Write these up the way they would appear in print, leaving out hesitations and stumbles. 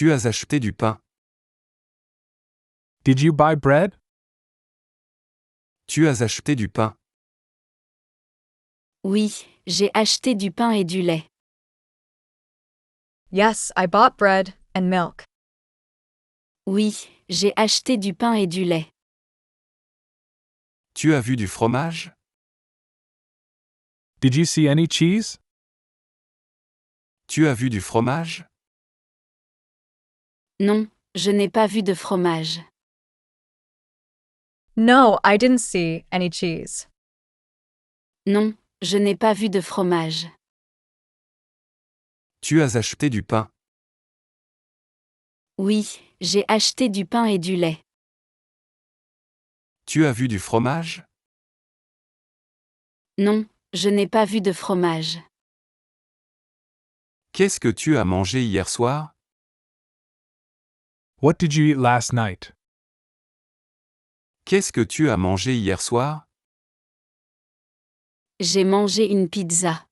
Tu as acheté du pain. Did you buy bread? Tu as acheté du pain. Oui, j'ai acheté du pain et du lait. Yes, I bought bread and milk. Oui, j'ai acheté du pain et du lait. Tu as vu du fromage? Did you see any cheese? Tu as vu du fromage? Non, je n'ai pas vu de fromage. No, I didn't see any cheese. Non, je n'ai pas vu de fromage. Tu as acheté du pain. Oui, j'ai acheté du pain et du lait. Tu as vu du fromage? Non, je n'ai pas vu de fromage. Qu'est-ce que tu as mangé hier soir? What did you eat last night? Qu'est-ce que tu as mangé hier soir? J'ai mangé une pizza.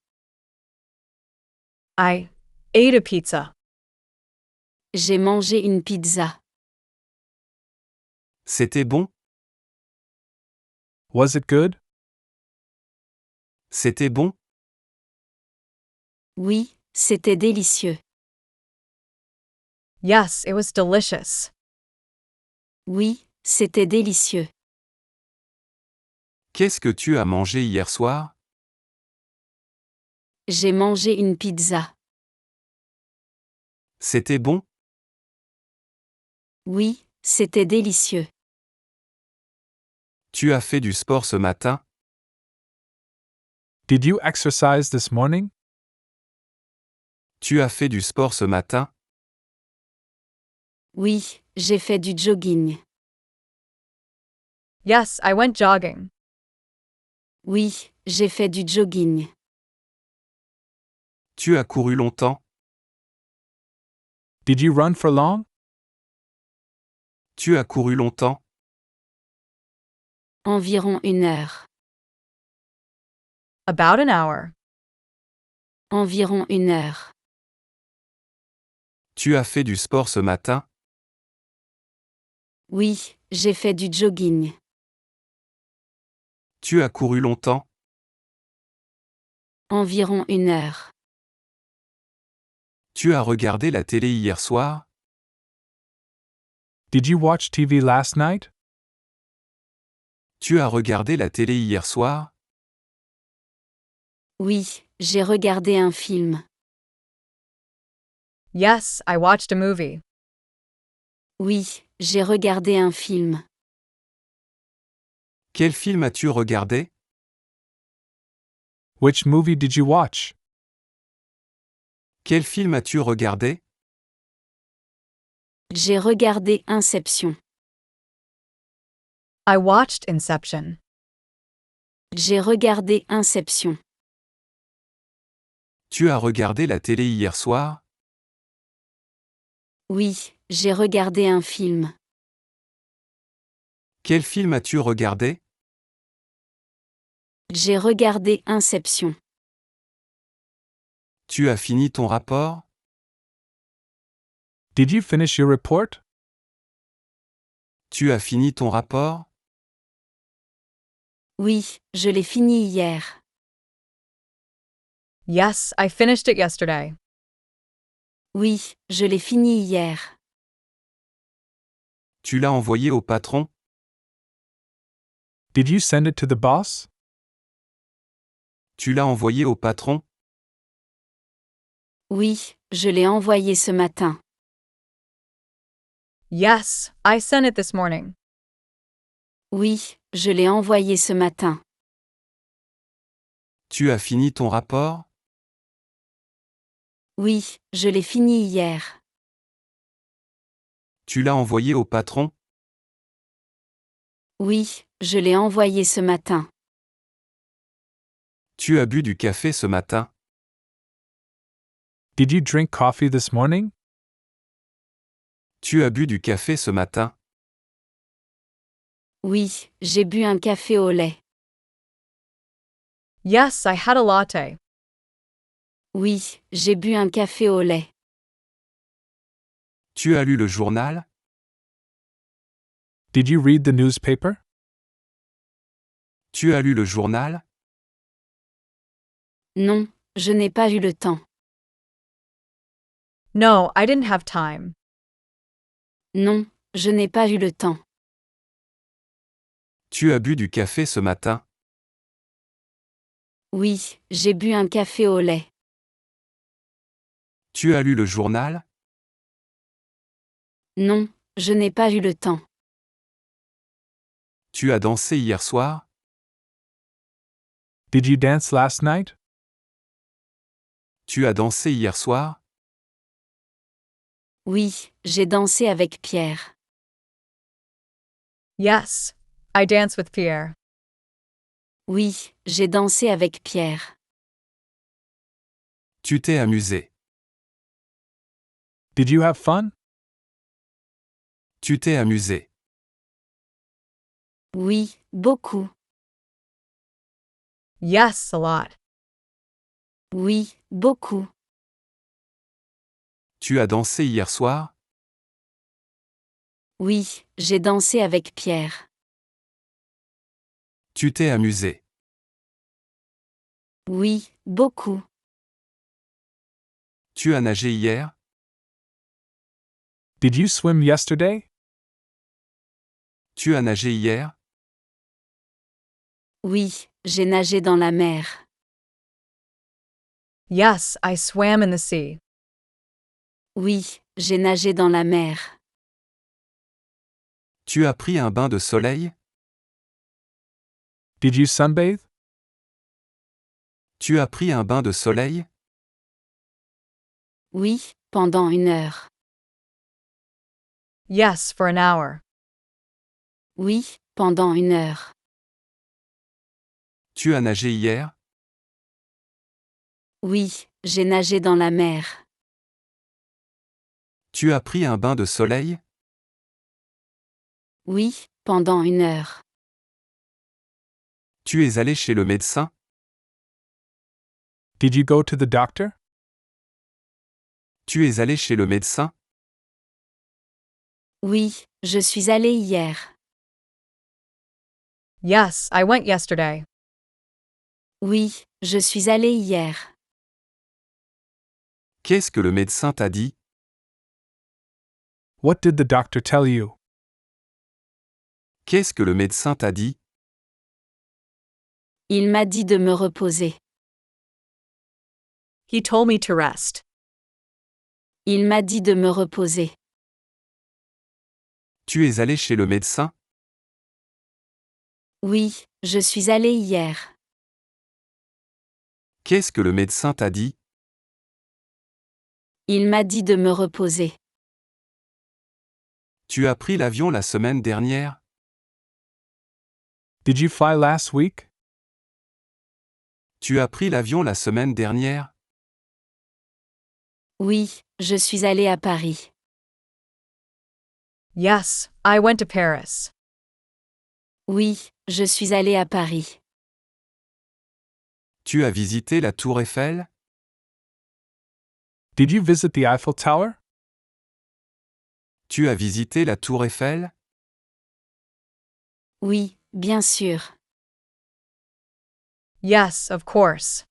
I ate a pizza. J'ai mangé une pizza. C'était bon? Was it good? C'était bon? Oui, c'était délicieux. Yes, it was delicious. Oui, c'était délicieux. Qu'est-ce que tu as mangé hier soir? J'ai mangé une pizza. C'était bon? Oui, c'était délicieux. Tu as fait du sport ce matin? Did you exercise this morning? Tu as fait du sport ce matin? Oui, j'ai fait du jogging. Yes, I went jogging. Oui, j'ai fait du jogging. Tu as couru longtemps? Did you run for long? Tu as couru longtemps? Environ 1 heure. About an hour. Environ 1 heure. Tu as fait du sport ce matin? Oui, j'ai fait du jogging. Tu as couru longtemps? Environ 1 heure. Tu as regardé la télé hier soir? Did you watch TV last night? Tu as regardé la télé hier soir? Oui, j'ai regardé un film. Yes, I watched a movie. Oui, j'ai regardé un film. Quel film as-tu regardé? Which movie did you watch? Quel film as-tu regardé? J'ai regardé Inception. I watched Inception. J'ai regardé Inception. Tu as regardé la télé hier soir? Oui, j'ai regardé un film. Quel film as-tu regardé? J'ai regardé Inception. Tu as fini ton rapport? Did you finish your report? Tu as fini ton rapport? Oui, je l'ai fini hier. Yes, I finished it yesterday. Oui, je l'ai fini hier. Tu l'as envoyé au patron? Did you send it to the boss? Tu l'as envoyé au patron? Oui, je l'ai envoyé ce matin. Yes, I sent it this morning. Oui, je l'ai envoyé ce matin. Tu as fini ton rapport? Oui, je l'ai fini hier. Tu l'as envoyé au patron? Oui, je l'ai envoyé ce matin. Tu as bu du café ce matin? Did you drink coffee this morning? Tu as bu du café ce matin? Oui, j'ai bu un café au lait. Yes, I had a latte. Oui, j'ai bu un café au lait. Tu as lu le journal? Did you read the newspaper? Tu as lu le journal? Non, je n'ai pas eu le temps. No, I didn't have time. Non, je n'ai pas eu le temps. Tu as bu du café ce matin? Oui, j'ai bu un café au lait. Tu as lu le journal? Non, je n'ai pas eu le temps. Tu as dansé hier soir? Did you dance last night? Tu as dansé hier soir? Oui, j'ai dansé avec Pierre. Yes, I danced with Pierre. Oui, j'ai dansé avec Pierre. Tu t'es amusé. Did you have fun? Tu t'es amusé. Oui, beaucoup. Yes, a lot. Oui, beaucoup. Tu as dansé hier soir? Oui, j'ai dansé avec Pierre. Tu t'es amusé. Oui, beaucoup. Tu as nagé hier? Did you swim yesterday? Tu as nagé hier? Oui, j'ai nagé dans la mer. Yes, I swam in the sea. Oui, j'ai nagé dans la mer. Tu as pris un bain de soleil? Did you sunbathe? Tu as pris un bain de soleil? Oui, pendant 1 heure. Yes, for an hour. Oui, pendant 1 heure. Tu as nagé hier? Oui, j'ai nagé dans la mer. Tu as pris un bain de soleil? Oui, pendant 1 heure. Tu es allé chez le médecin? Did you go to the doctor? Tu es allé chez le médecin? Oui, je suis allée hier. Yes, I went yesterday. Oui, je suis allée hier. Qu'est-ce que le médecin t'a dit? What did the doctor tell you? Qu'est-ce que le médecin t'a dit? Il m'a dit de me reposer. He told me to rest. Il m'a dit de me reposer. Tu es allé chez le médecin? Oui, je suis allée hier. Qu'est-ce que le médecin t'a dit? Il m'a dit de me reposer. Tu as pris l'avion la semaine dernière? Did you fly last week? Tu as pris l'avion la semaine dernière? Oui, je suis allée à Paris. Yes, I went to Paris. Oui, je suis allée à Paris. Tu as visité la Tour Eiffel? Did you visit the Eiffel Tower? Tu as visité la Tour Eiffel? Oui, bien sûr. Yes, of course.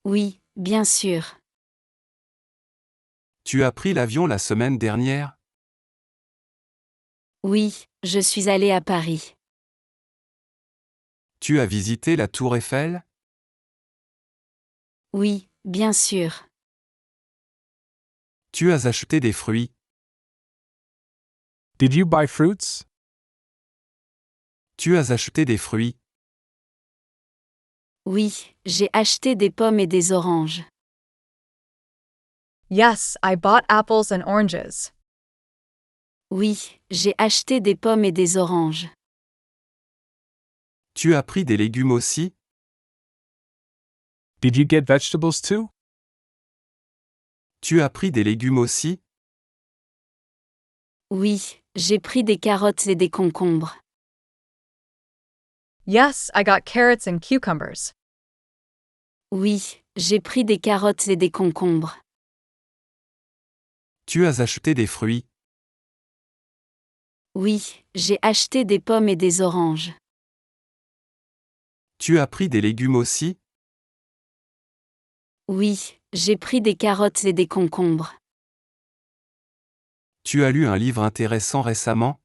Oui, bien sûr. Tu as pris l'avion la semaine dernière? Oui, je suis allée à Paris. Tu as visité la Tour Eiffel? Oui, bien sûr. Tu as acheté des fruits? Did you buy fruits? Tu as acheté des fruits? Oui, j'ai acheté des pommes et des oranges. Yes, I bought apples and oranges. Oui, j'ai acheté des pommes et des oranges. Tu as pris des légumes aussi? Did you get vegetables too? Tu as pris des légumes aussi? Oui, j'ai pris des carottes et des concombres. Yes, I got carrots and cucumbers. Oui, j'ai pris des carottes et des concombres. Tu as acheté des fruits. Oui, j'ai acheté des pommes et des oranges. Tu as pris des légumes aussi? Oui, j'ai pris des carottes et des concombres. Tu as lu un livre intéressant récemment?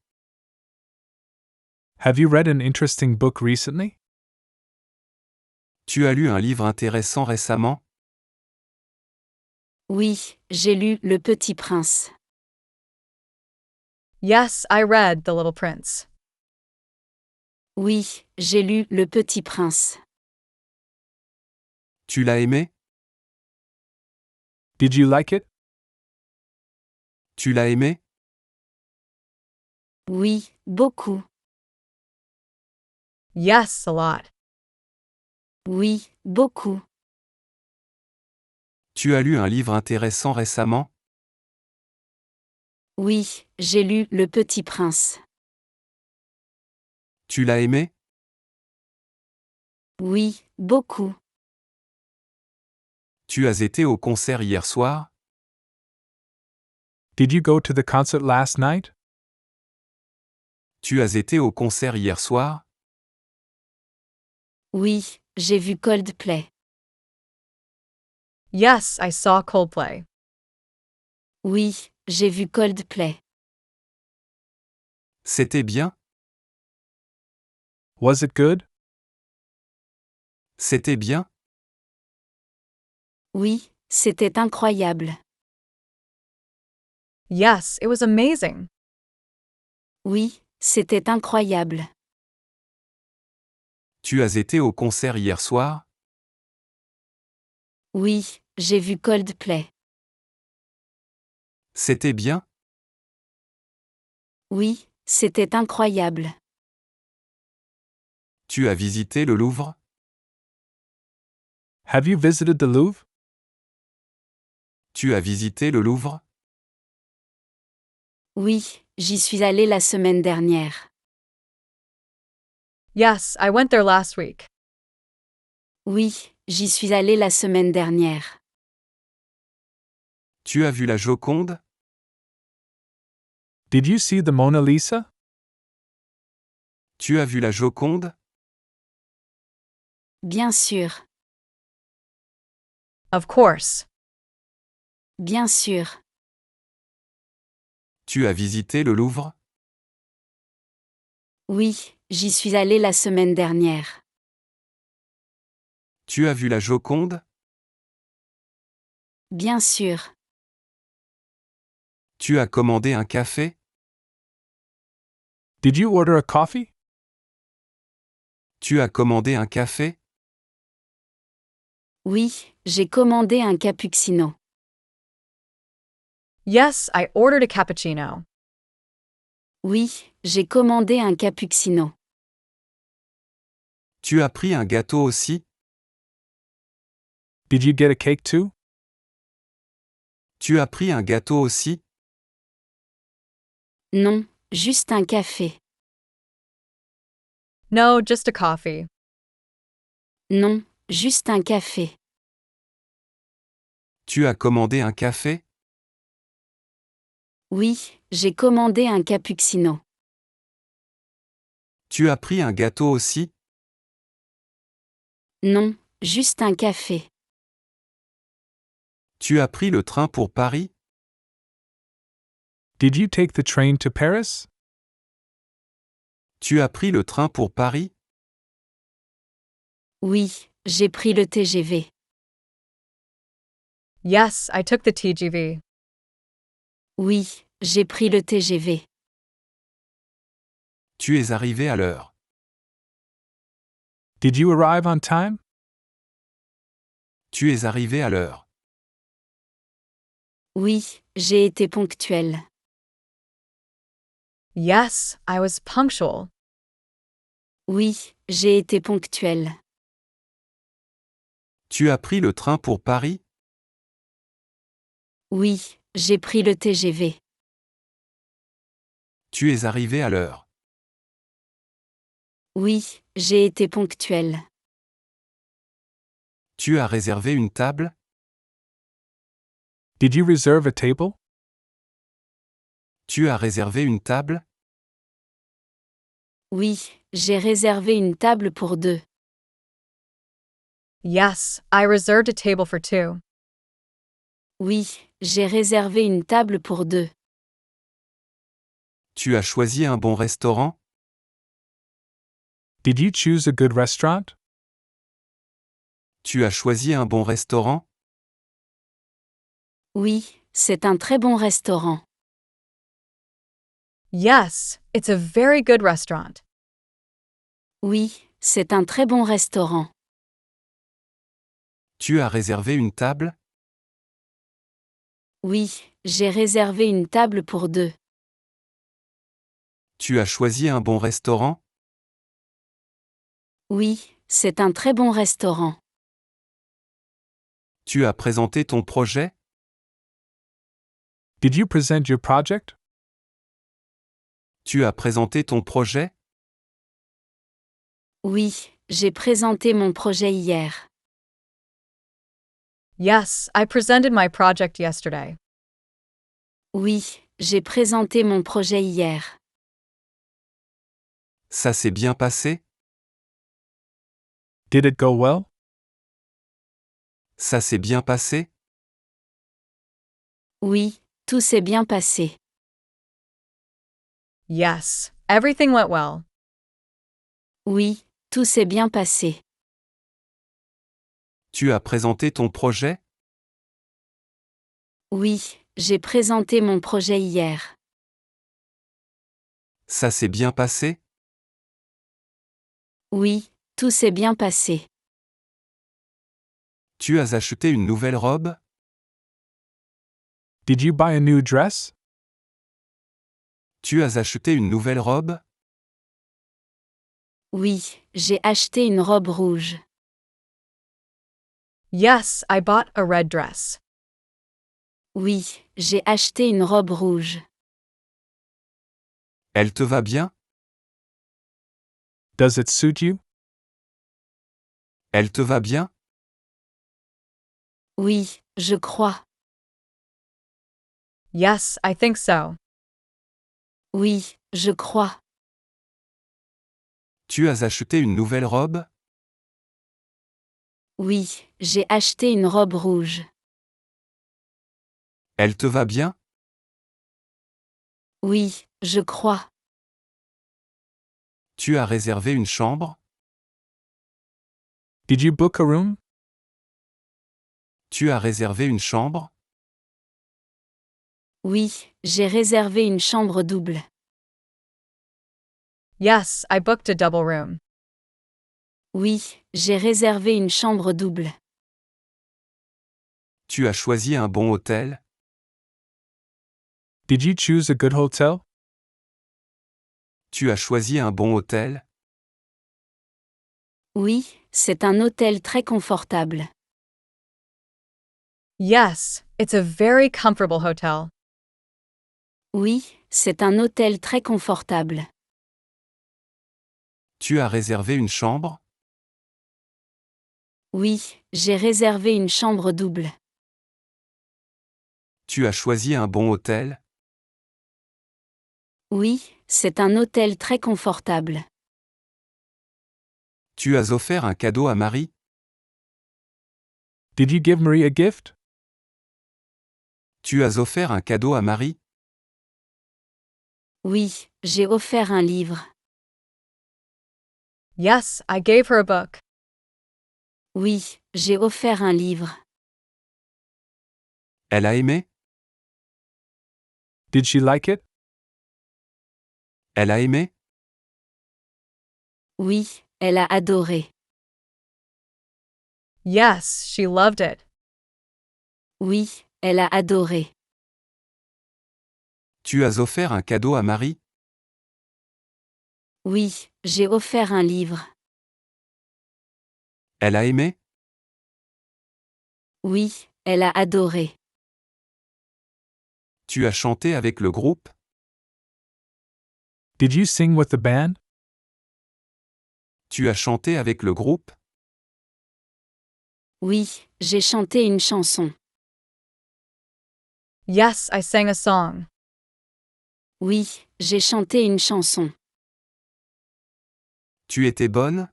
Have you read an interesting book recently? Tu as lu un livre intéressant récemment? Oui, j'ai lu Le Petit Prince. Yes, I read The Little Prince. Oui, j'ai lu Le Petit Prince. Tu l'as aimé? Did you like it? Tu l'as aimé? Oui, beaucoup. Yes, a lot. Oui, beaucoup. Tu as lu un livre intéressant récemment? Oui, j'ai lu Le Petit Prince. Tu l'as aimé? Oui, beaucoup. Tu as été au concert hier soir? Did you go to the concert last night? Tu as été au concert hier soir? Oui, j'ai vu Coldplay. Yes, I saw Coldplay. Oui, j'ai vu Coldplay. C'était bien? Was it good? C'était bien? Oui, c'était incroyable. Yes, it was amazing. Oui, c'était incroyable. Tu as été au concert hier soir? Oui, j'ai vu Coldplay. C'était bien? Oui, c'était incroyable. Tu as visité le Louvre? Have you visited the Louvre? Tu as visité le Louvre? Oui, j'y suis allée la semaine dernière. Yes, I went there last week. Oui, j'y suis allée la semaine dernière. Tu as vu la Joconde? Did you see the Mona Lisa? Tu as vu la Joconde? Bien sûr, Of course. bien sûr. Tu as visité le Louvre? Oui, j'y suis allée la semaine dernière. Tu as vu la Joconde? Bien sûr. Tu as commandé un café? Did you order a coffee? Tu as commandé un café? Oui, j'ai commandé un cappuccino. Yes, I ordered a cappuccino. Oui, j'ai commandé un cappuccino. Tu as pris un gâteau aussi? Did you get a cake too? Tu as pris un gâteau aussi? Non, juste un café. No, just a coffee. Non, juste un café. Tu as commandé un café? Oui, j'ai commandé un cappuccino. Tu as pris un gâteau aussi? Non, juste un café. Tu as pris le train pour Paris? Did you take the train to Paris? Tu as pris le train pour Paris? Oui, j'ai pris le TGV. Yes, I took the TGV. Oui, j'ai pris le TGV. Tu es arrivé à l'heure. Did you arrive on time? Tu es arrivé à l'heure. Oui, j'ai été ponctuel. Yes, I was punctual. Oui, j'ai été ponctuel. Tu as pris le train pour Paris? Oui, j'ai pris le TGV. Tu es arrivé à l'heure. Oui, j'ai été ponctuel. Tu as réservé une table? Did you reserve a table? Tu as réservé une table? Oui, j'ai réservé une table pour deux. Yes, I reserved a table for two. Oui, j'ai réservé une table pour deux. Tu as choisi un bon restaurant? Did you choose a good restaurant? Tu as choisi un bon restaurant? Oui, c'est un très bon restaurant. Yes, it's a very good restaurant. Oui, c'est un très bon restaurant. Tu as réservé une table? Oui, j'ai réservé une table pour deux. Tu as choisi un bon restaurant? Oui, c'est un très bon restaurant. Tu as présenté ton projet? Did you present your project? Tu as présenté ton projet? Oui, j'ai présenté mon projet hier. Yes, I presented my project yesterday. Oui, j'ai présenté mon projet hier. Ça s'est bien passé? Did it go well? Ça s'est bien passé? Oui, tout s'est bien passé. Yes, everything went well. Oui, tout s'est bien passé. Tu as présenté ton projet? Oui, j'ai présenté mon projet hier. Ça s'est bien passé? Oui, tout s'est bien passé. Tu as acheté une nouvelle robe? Did you buy a new dress? Tu as acheté une nouvelle robe? Oui, j'ai acheté une robe rouge. Yes, I bought a red dress. Oui, j'ai acheté une robe rouge. Elle te va bien? Does it suit you? Elle te va bien? Oui, je crois. Yes, I think so. Oui, je crois. Tu as acheté une nouvelle robe? Oui, j'ai acheté une robe rouge. Elle te va bien? Oui, je crois. Tu as réservé une chambre? Did you book a room? Tu as réservé une chambre? Oui, j'ai réservé une chambre double. Yes, I booked a double room. Oui, j'ai réservé une chambre double. Tu as choisi un bon hôtel? Did you choose a good hotel? Tu as choisi un bon hôtel? Oui, c'est un hôtel très confortable. Yes, it's a very comfortable hotel. Oui, c'est un hôtel très confortable. Tu as réservé une chambre? Oui, j'ai réservé une chambre double. Tu as choisi un bon hôtel? Oui, c'est un hôtel très confortable. Tu as offert un cadeau à Marie? Did you give Marie a gift? Tu as offert un cadeau à Marie? Oui, j'ai offert un livre. Yes, I gave her a book. Oui, j'ai offert un livre. Elle a aimé? Did she like it? Elle a aimé? Oui, elle a adoré. Yes, she loved it. Oui, elle a adoré. Tu as offert un cadeau à Marie? Oui, j'ai offert un livre. Elle a aimé? Oui, elle a adoré. Tu as chanté avec le groupe? Did you sing with the band? Tu as chanté avec le groupe? Oui, j'ai chanté une chanson. Yes, I sang a song. Oui, j'ai chanté une chanson. Tu étais bonne?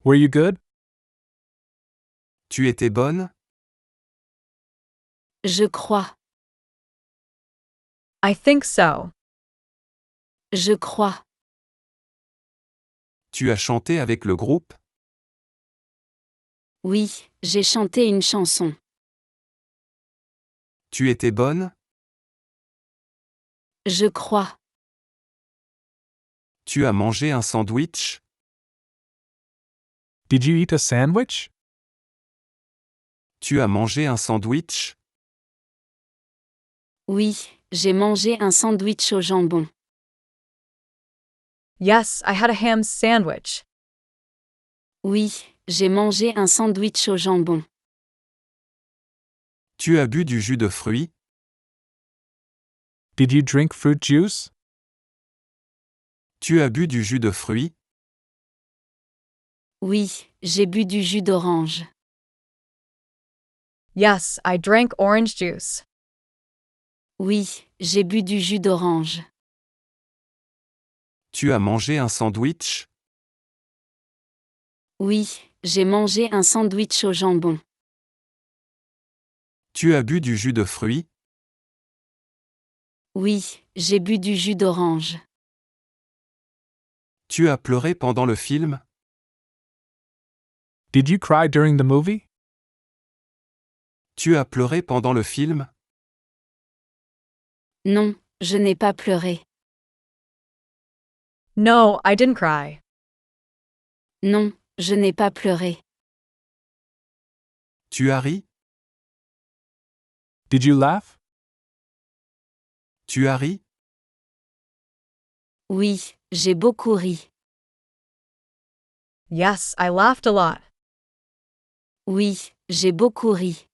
Were you good? Tu étais bonne? Je crois. I think so. Je crois. Tu as chanté avec le groupe? Oui, j'ai chanté une chanson. Tu étais bonne? Je crois. Tu as mangé un sandwich? Did you eat a sandwich? Tu as mangé un sandwich? Oui, j'ai mangé un sandwich au jambon. Yes, I had a ham sandwich. Oui, j'ai mangé un sandwich au jambon. Tu as bu du jus de fruits? Did you drink fruit juice? Tu as bu du jus de fruits? Oui, j'ai bu du jus d'orange. Yes, I drank orange juice. Oui, j'ai bu du jus d'orange. Tu as mangé un sandwich? Oui, j'ai mangé un sandwich au jambon. Tu as bu du jus de fruits? Oui, j'ai bu du jus d'orange. Tu as pleuré pendant le film? Did you cry during the movie? Tu as pleuré pendant le film? Non, je n'ai pas pleuré. No, I didn't cry. Non, je n'ai pas pleuré. Tu as ri? Did you laugh? Tu as ri? Oui, j'ai beaucoup ri. Yes, I laughed a lot. Oui, j'ai beaucoup ri.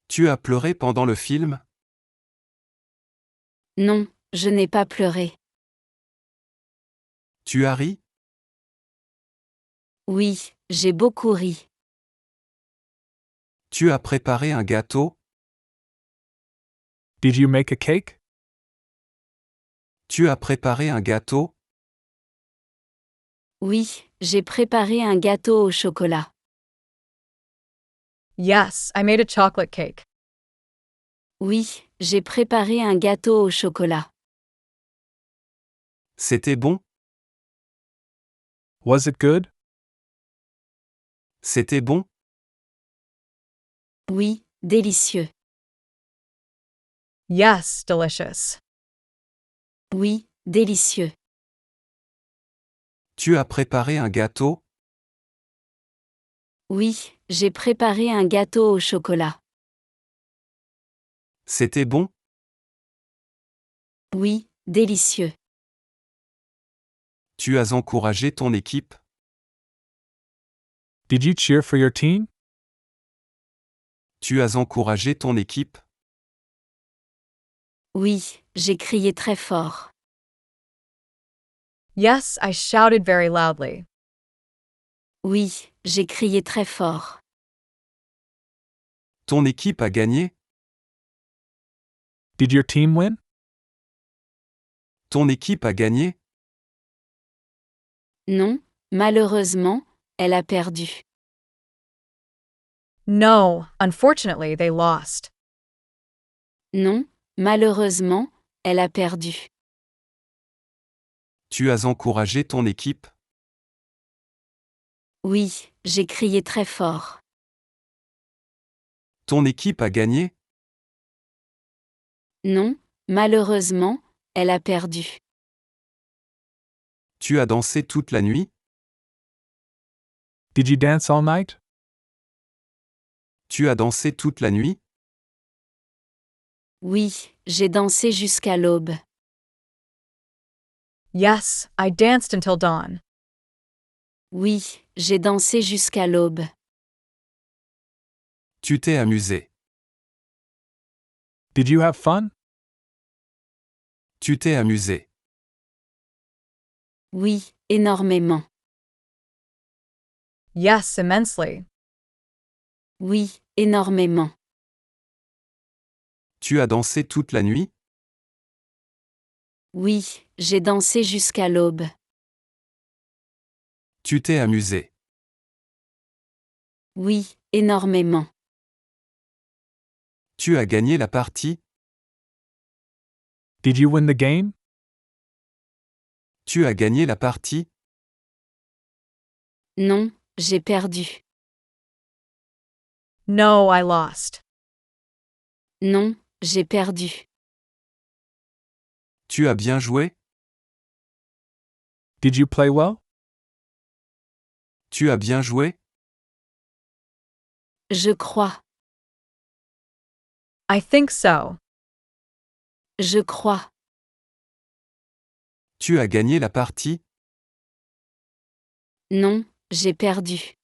Tu as pleuré pendant le film? Non, je n'ai pas pleuré. Tu as ri? Oui, j'ai beaucoup ri. Tu as préparé un gâteau? Did you make a cake? Tu as préparé un gâteau? Oui, j'ai préparé un gâteau au chocolat. Yes, I made a chocolate cake. Oui, j'ai préparé un gâteau au chocolat. C'était bon? Was it good? C'était bon? Oui, délicieux. Yes, delicious. Oui, délicieux. Tu as préparé un gâteau? Oui, j'ai préparé un gâteau au chocolat. C'était bon? Oui, délicieux. Tu as encouragé ton équipe? Did you cheer for your team? Tu as encouragé ton équipe? Oui, j'ai crié très fort. Yes, I shouted very loudly. Oui, j'ai crié très fort. Ton équipe a gagné? Did your team win? Ton équipe a gagné? Non, malheureusement, elle a perdu. No, unfortunately, they lost. Non, malheureusement, elle a perdu. Tu as encouragé ton équipe? Oui, j'ai crié très fort. Ton équipe a gagné? Non, malheureusement, elle a perdu. Tu as dansé toute la nuit? Did you dance all night? Tu as dansé toute la nuit? Oui, j'ai dansé jusqu'à l'aube. Yes, I danced until dawn. Oui, j'ai dansé jusqu'à l'aube. Tu t'es amusé. Did you have fun? Tu t'es amusé. Oui, énormément. Yes, immensely. Oui, énormément. Tu as dansé toute la nuit? Oui, j'ai dansé jusqu'à l'aube. Tu t'es amusé. Oui, énormément. Tu as gagné la partie? Did you win the game? Tu as gagné la partie? Non, j'ai perdu. No, I lost. Non, j'ai perdu. Tu as bien joué? Did you play well? Tu as bien joué? Je crois. I think so. Je crois. Tu as gagné la partie? Non, j'ai perdu.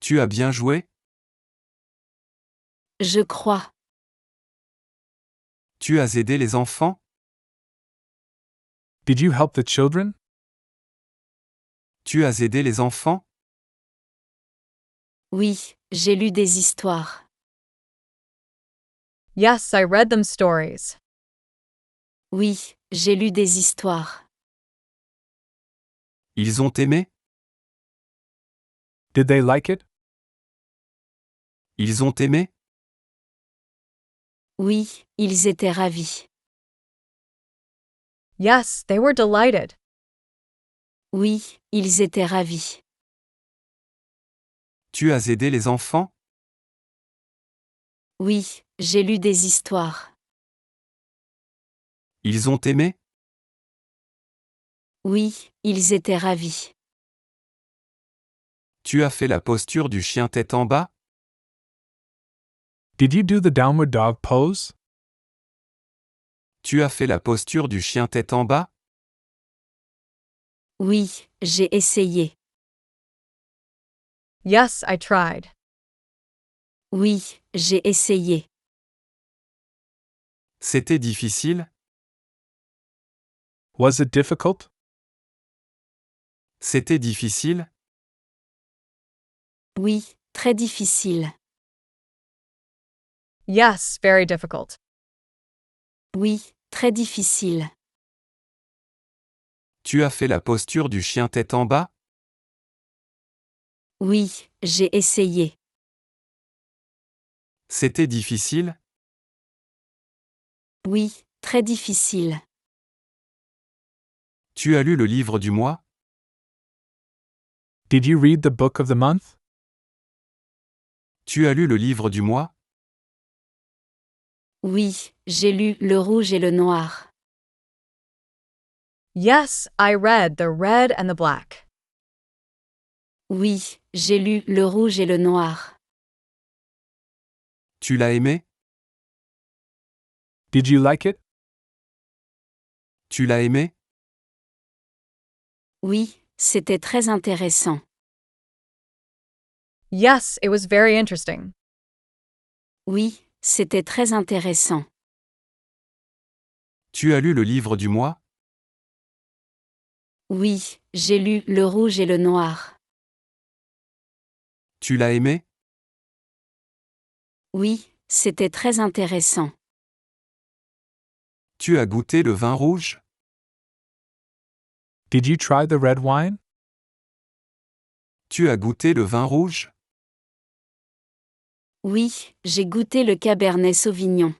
Tu as bien joué? Je crois. Tu as aidé les enfants? Did you help the children? Tu as aidé les enfants? Oui, j'ai lu des histoires. Yes, I read them stories. Oui, j'ai lu des histoires. Ils ont aimé? Did they like it? Ils ont aimé? Oui, ils étaient ravis. Yes, they were delighted. Oui, ils étaient ravis. Tu as aidé les enfants? Oui, j'ai lu des histoires. Ils ont aimé? Oui, ils étaient ravis. Tu as fait la posture du chien tête en bas? Did you do the downward dog pose? Tu as fait la posture du chien tête en bas? Oui, j'ai essayé. Yes, I tried. Oui, j'ai essayé. C'était difficile? Was it difficult? C'était difficile? Oui, très difficile. Yes, very difficult. Oui, très difficile. Tu as fait la posture du chien tête en bas? Oui, j'ai essayé. C'était difficile? Oui, très difficile. Tu as lu le livre du mois? Did you read the book of the month? Tu as lu le livre du mois? Oui, j'ai lu Le Rouge et le Noir. Yes, I read The Red and the Black. Oui, j'ai lu Le Rouge et le Noir. Tu l'as aimé? Did you like it? Tu l'as aimé? Oui, c'était très intéressant. Yes, it was very interesting. Oui, c'était très intéressant. Tu as lu le livre du mois? Oui, j'ai lu Le Rouge et le Noir. Tu l'as aimé? Oui, c'était très intéressant. Tu as goûté le vin rouge? Did you try the red wine? Tu as goûté le vin rouge? Oui, j'ai goûté le Cabernet Sauvignon.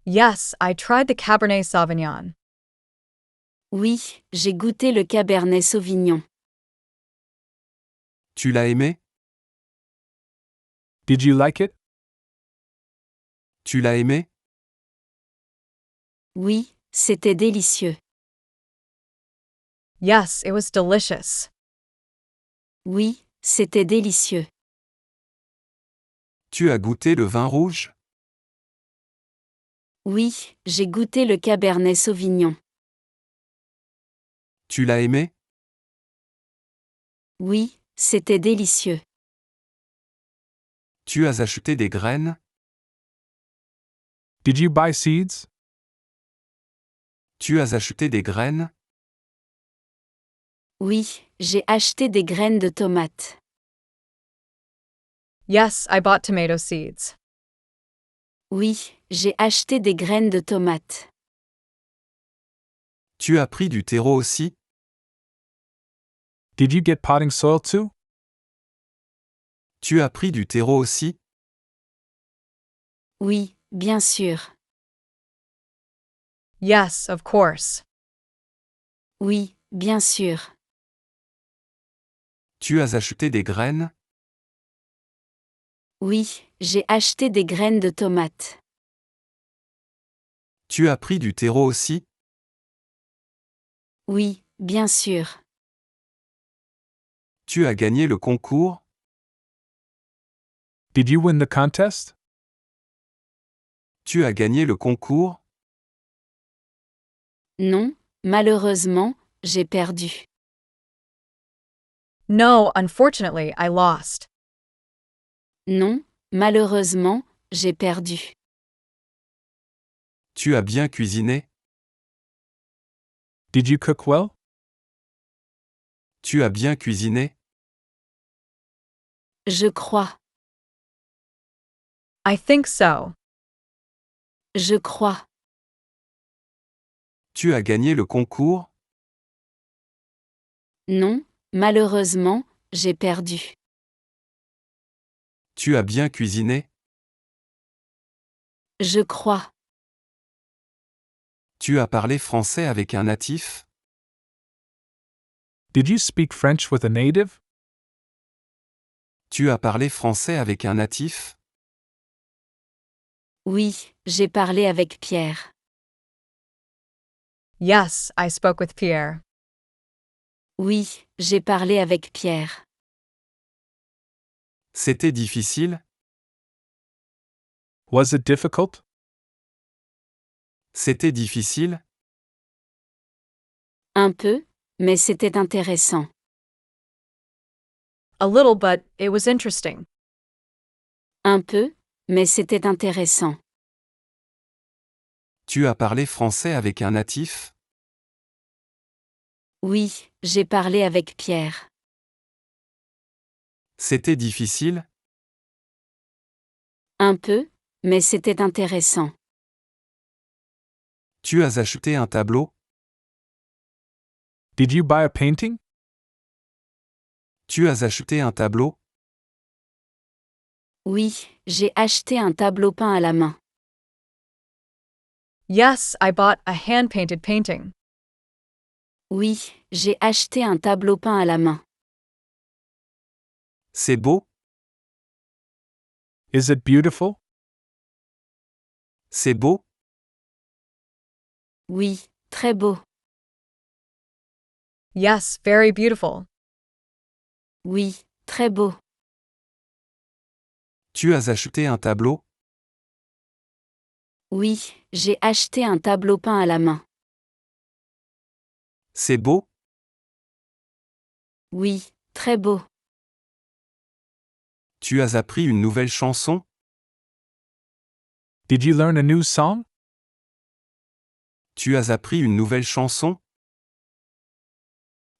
Yes, I tried the Cabernet Sauvignon. Oui, j'ai goûté le Cabernet Sauvignon. Tu l'as aimé? Did you like it? Tu l'as aimé? Oui, c'était délicieux. Yes, it was delicious. Oui, c'était délicieux. Tu as goûté le vin rouge? Oui, j'ai goûté le Cabernet Sauvignon. Tu l'as aimé? Oui, c'était délicieux. Tu as acheté des graines? Did you buy seeds? Tu as acheté des graines? Oui, j'ai acheté des graines de tomates. Yes, I bought tomato seeds. Oui, j'ai acheté des graines de tomates. Tu as pris du terreau aussi? Did you get potting soil too? Tu as pris du terreau aussi? Oui, bien sûr. Yes, of course. Oui, bien sûr. Tu as acheté des graines? Oui, j'ai acheté des graines de tomates. Tu as pris du terreau aussi? Oui, bien sûr. Tu as gagné le concours? Did you win the contest? Tu as gagné le concours? Non, malheureusement, j'ai perdu. No, unfortunately, I lost. Non, malheureusement, j'ai perdu. Tu as bien cuisiné? Did you cook well? Tu as bien cuisiné? Je crois. I think so. Je crois. Tu as gagné le concours? Non, malheureusement, j'ai perdu. Tu as bien cuisiné? Je crois. Tu as parlé français avec un natif? Did you speak French with a native? Tu as parlé français avec un natif? Oui, j'ai parlé avec Pierre. Yes, I spoke with Pierre. Oui, j'ai parlé avec Pierre. C'était difficile? Was it difficult? C'était difficile? Un peu, mais c'était intéressant. A little, but it was interesting. Un peu, mais c'était intéressant. Tu as parlé français avec un natif? Oui, j'ai parlé avec Pierre. C'était difficile? Un peu, mais c'était intéressant. Tu as acheté un tableau? Did you buy a painting? Tu as acheté un tableau? Oui, j'ai acheté un tableau peint à la main. Yes, I bought a hand-painted painting. Oui, j'ai acheté un tableau peint à la main. C'est beau? Is it beautiful? C'est beau? Oui, très beau. Yes, very beautiful. Oui, très beau. Tu as acheté un tableau? Oui, j'ai acheté un tableau peint à la main. C'est beau? Oui, très beau. Tu as appris une nouvelle chanson? Did you learn a new song? Tu as appris une nouvelle chanson?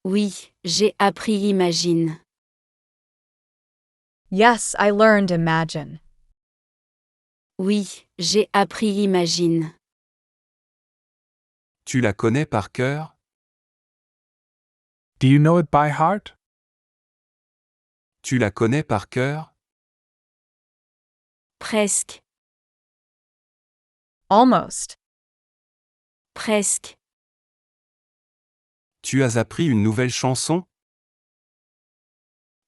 Oui, j'ai appris Imagine. Yes, I learned Imagine. Oui, j'ai appris Imagine. Tu la connais par cœur? Do you know it by heart? Tu la connais par cœur? Presque, Almost. presque. Tu as appris une nouvelle chanson?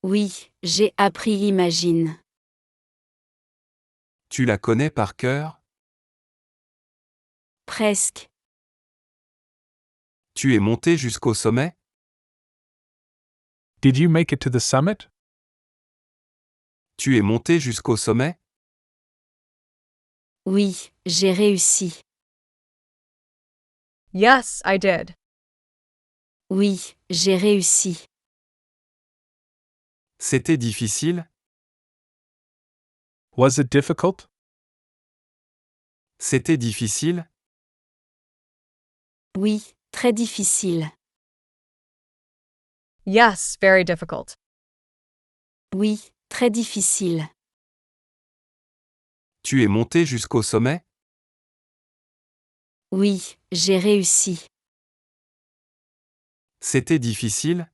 Oui, j'ai appris Imagine. Tu la connais par cœur? Presque. Tu es monté jusqu'au sommet? Did you make it to the summit? Tu es monté jusqu'au sommet? Oui, j'ai réussi. Yes, I did. Oui, j'ai réussi. C'était difficile? Was it difficult? C'était difficile? Oui, très difficile. Yes, very difficult. Oui, très difficile. Tu es monté jusqu'au sommet? Oui, j'ai réussi. C'était difficile?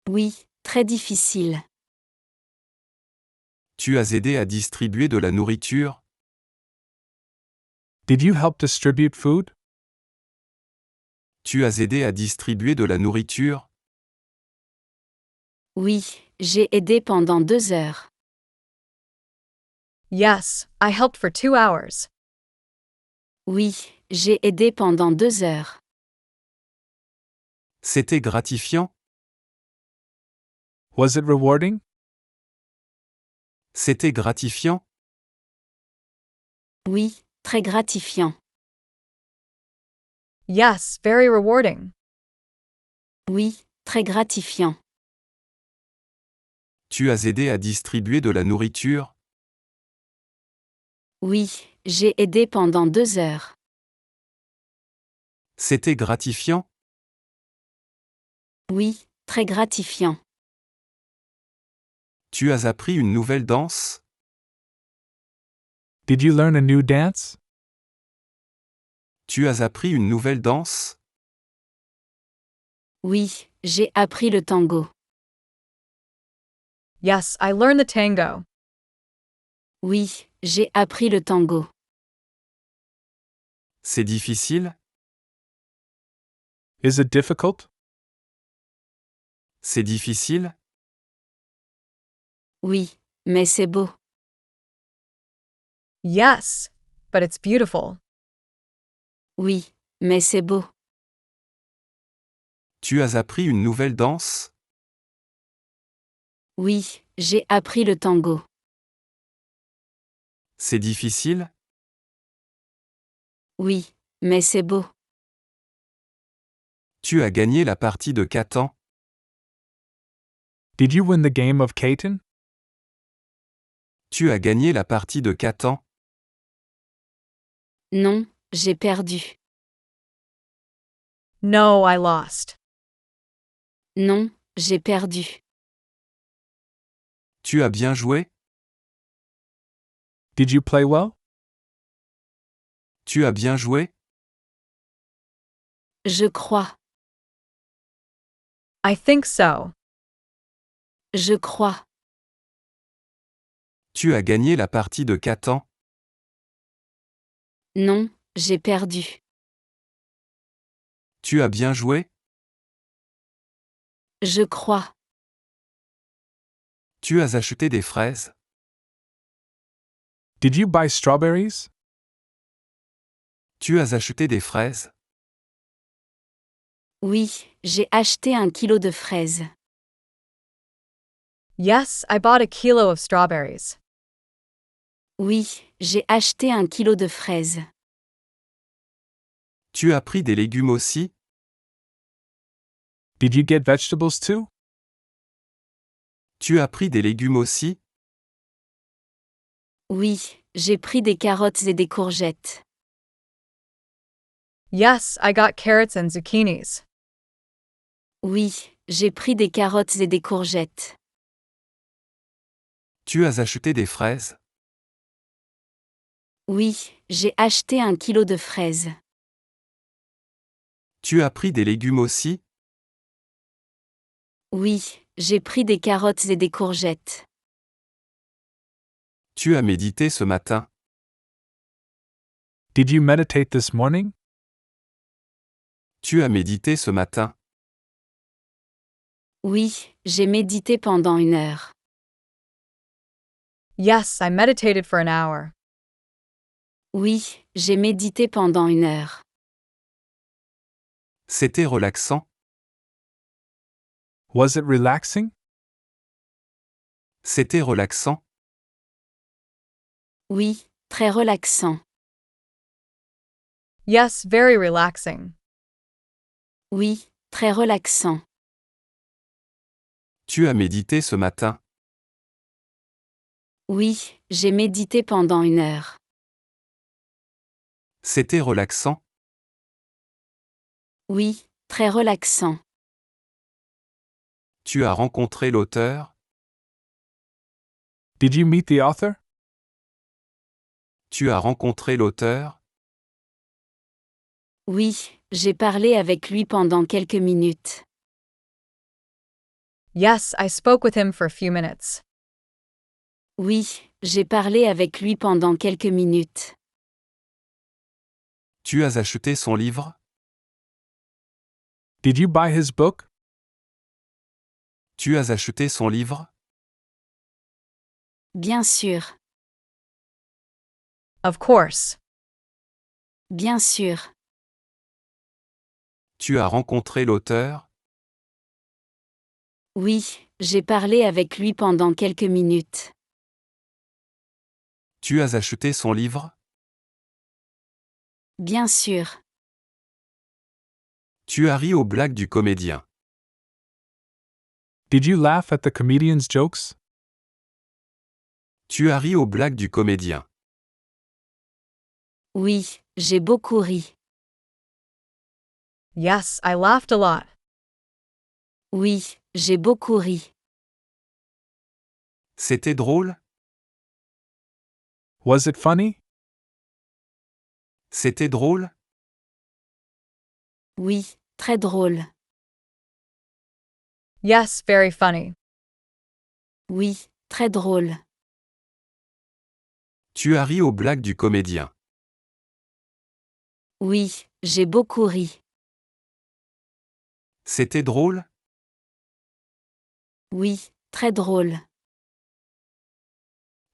Oui, très difficile. Tu as aidé à distribuer de la nourriture? Did you help distribute food? Tu as aidé à distribuer de la nourriture? Oui, j'ai aidé pendant 2 heures. Yes, I helped for 2 hours. Oui, j'ai aidé pendant 2 heures. C'était gratifiant? Was it rewarding? C'était gratifiant? Oui, très gratifiant. Yes, very rewarding. Oui, très gratifiant. Tu as aidé à distribuer de la nourriture? Oui, j'ai aidé pendant 2 heures. C'était gratifiant? Oui, très gratifiant. Tu as appris une nouvelle danse? Did you learn a new dance? Tu as appris une nouvelle danse? Oui, j'ai appris le tango. Yes, I learned the tango. Oui, j'ai appris le tango. C'est difficile? Is it difficult? C'est difficile? Oui, mais c'est beau. Yes, but it's beautiful. Oui, mais c'est beau. Tu as appris une nouvelle danse? Oui, j'ai appris le tango. C'est difficile? Oui, mais c'est beau. Tu as gagné la partie de Catan? Did you win the game of Catan? Tu as gagné la partie de Catan? Non, j'ai perdu. No, I lost. Non, j'ai perdu. Tu as bien joué? Did you play well? Tu as bien joué? Je crois. I think so. Je crois. Tu as gagné la partie de Catan? Non, j'ai perdu. Tu as bien joué? Je crois. Tu as acheté des fraises? Did you buy strawberries? Tu as acheté des fraises? Oui, j'ai acheté 1 kilo de fraises. Yes, I bought a kilo of strawberries. Oui, j'ai acheté 1 kilo de fraises. Tu as pris des légumes aussi? Did you get vegetables too? Tu as pris des légumes aussi? Oui, j'ai pris des carottes et des courgettes. Yes, I got carrots and zucchinis. Oui, j'ai pris des carottes et des courgettes. Tu as acheté des fraises? Oui, j'ai acheté 1 kilo de fraises. Tu as pris des légumes aussi? Oui, j'ai pris des carottes et des courgettes. Tu as médité ce matin? Did you meditate this morning? Tu as médité ce matin? Oui, j'ai médité pendant 1 heure. Yes, I meditated for an hour. Oui, j'ai médité pendant 1 heure. C'était relaxant? Was it relaxing? C'était relaxant? Oui, très relaxant. Yes, very relaxing. Oui, très relaxant. Tu as médité ce matin? Oui, j'ai médité pendant 1 heure. C'était relaxant? Oui, très relaxant. Tu as rencontré l'auteur? Did you meet the author? Tu as rencontré l'auteur? Oui, j'ai parlé avec lui pendant quelques minutes. Yes, I spoke with him for a few minutes. Oui, j'ai parlé avec lui pendant quelques minutes. Tu as acheté son livre? Did you buy his book? Tu as acheté son livre? Bien sûr, Of course. bien sûr. Tu as rencontré l'auteur? Oui, j'ai parlé avec lui pendant quelques minutes. Tu as acheté son livre? Bien sûr. Tu as ri aux blagues du comédien. Did you laugh at the comedian's jokes? Tu as ri aux blagues du comédien. Oui, j'ai beaucoup ri. Yes, I laughed a lot. Oui, j'ai beaucoup ri. C'était drôle? Was it funny? C'était drôle? Oui, très drôle. Yes, very funny. Oui, très drôle. Tu as ri aux blagues du comédien. Oui, j'ai beaucoup ri. C'était drôle? Oui, très drôle.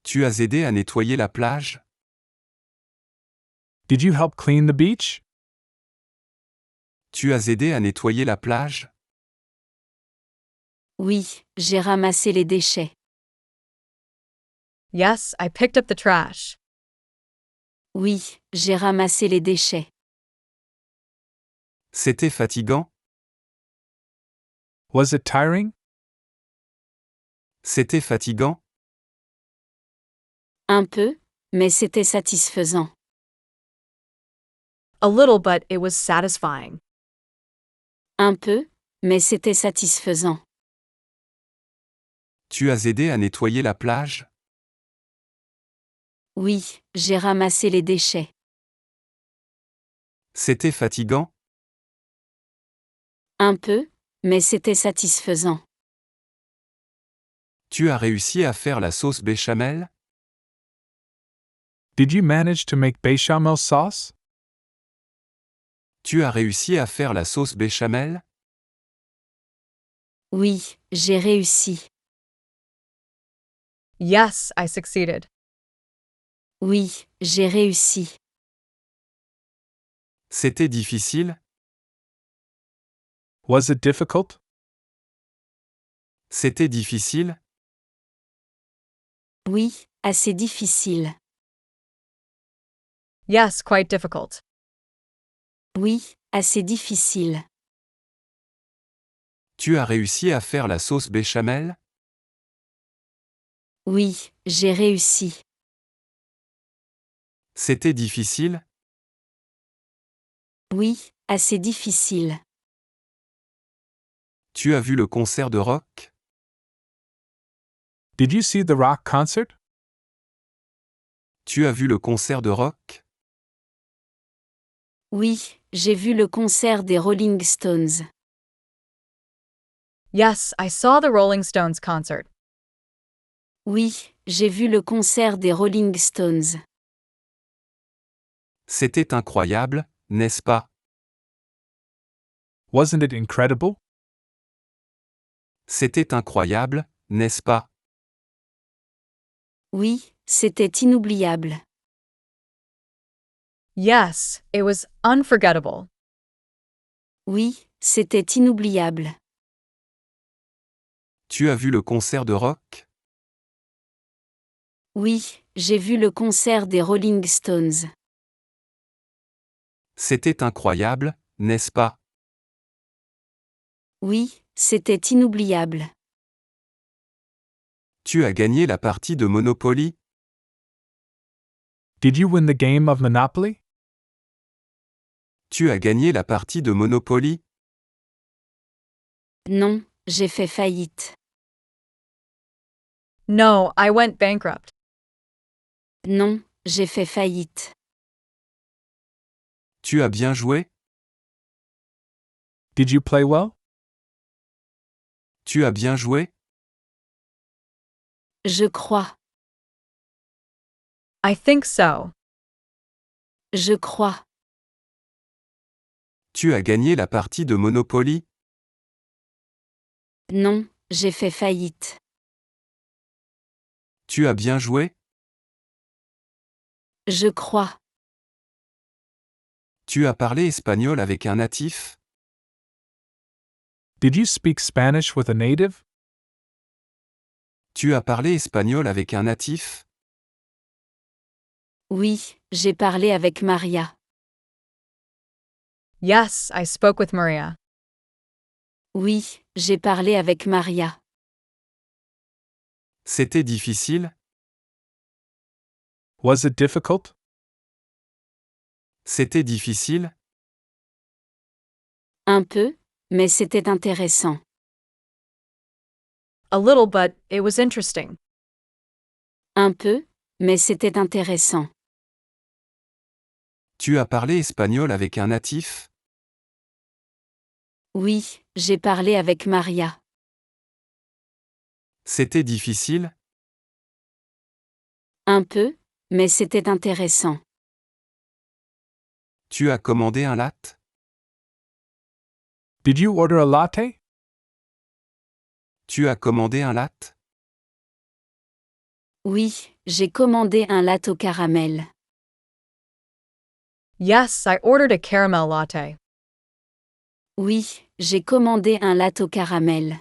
Tu as aidé à nettoyer la plage? Did you help clean the beach? Tu as aidé à nettoyer la plage? Oui, j'ai ramassé les déchets. Yes, I picked up the trash. Oui, j'ai ramassé les déchets. C'était fatigant? Was it tiring? C'était fatigant? Un peu, mais c'était satisfaisant. A little, but it was satisfying. Un peu, mais c'était satisfaisant. Tu as aidé à nettoyer la plage? Oui, j'ai ramassé les déchets. C'était fatigant? Un peu, mais c'était satisfaisant. Tu as réussi à faire la sauce béchamel? Did you manage to make bechamel sauce? Tu as réussi à faire la sauce béchamel? Oui, j'ai réussi. Yes, I succeeded. Oui, j'ai réussi. C'était difficile? Was it difficult? C'était difficile? Oui, assez difficile. Yes, quite difficult. Oui, assez difficile. Tu as réussi à faire la sauce béchamel? Oui, j'ai réussi. C'était difficile? Oui, assez difficile. Tu as vu le concert de rock? Did you see the rock concert? Tu as vu le concert de rock? Oui, j'ai vu le concert des Rolling Stones. Yes, I saw the Rolling Stones concert. Oui, j'ai vu le concert des Rolling Stones. C'était incroyable, n'est-ce pas? Wasn't it incredible? C'était incroyable, n'est-ce pas? Oui, c'était inoubliable. Yes, it was unforgettable. Oui, c'était inoubliable. Tu as vu le concert de rock? Oui, j'ai vu le concert des Rolling Stones. C'était incroyable, n'est-ce pas? Oui, c'était inoubliable. Tu as gagné la partie de Monopoly? Did you win the game of Monopoly? Tu as gagné la partie de Monopoly? Non, j'ai fait faillite. No, I went bankrupt. Non, j'ai fait faillite. Tu as bien joué? Did you play well? Tu as bien joué? Je crois. I think so. Je crois. Tu as gagné la partie de Monopoly? Non, j'ai fait faillite. Tu as bien joué? Je crois. Tu as parlé espagnol avec un natif? Did you speak Spanish with a native? Tu as parlé espagnol avec un natif? Oui, j'ai parlé avec Maria. Yes, I spoke with Maria. Oui, j'ai parlé avec Maria. C'était difficile? Was it difficult? C'était difficile? Un peu, mais c'était intéressant. A little, but it was interesting. Un peu, mais c'était intéressant. Tu as parlé espagnol avec un natif? Oui, j'ai parlé avec Maria. C'était difficile? Un peu, mais c'était intéressant. Tu as commandé un latte? Did you order a latte? Tu as commandé un latte? Oui, j'ai commandé un latte au caramel. Yes, I ordered a caramel latte. Oui, j'ai commandé un latte au caramel.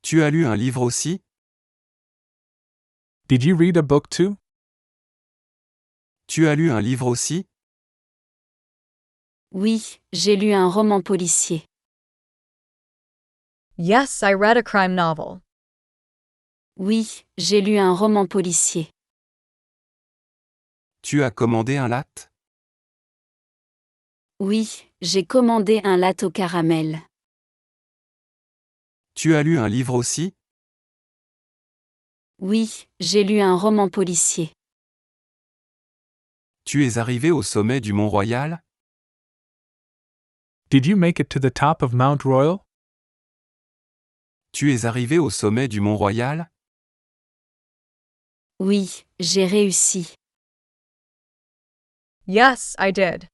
Tu as lu un livre aussi? Did you read a book too? Tu as lu un livre aussi? Oui, j'ai lu un roman policier. Yes, I read a crime novel. Oui, j'ai lu un roman policier. Tu as commandé un latte? Oui, j'ai commandé un latte au caramel. Tu as lu un livre aussi? Oui, j'ai lu un roman policier. Tu es arrivé au sommet du Mont Royal? Did you make it to the top of Mount Royal? Tu es arrivé au sommet du Mont Royal? Oui, j'ai réussi. Yes, I did.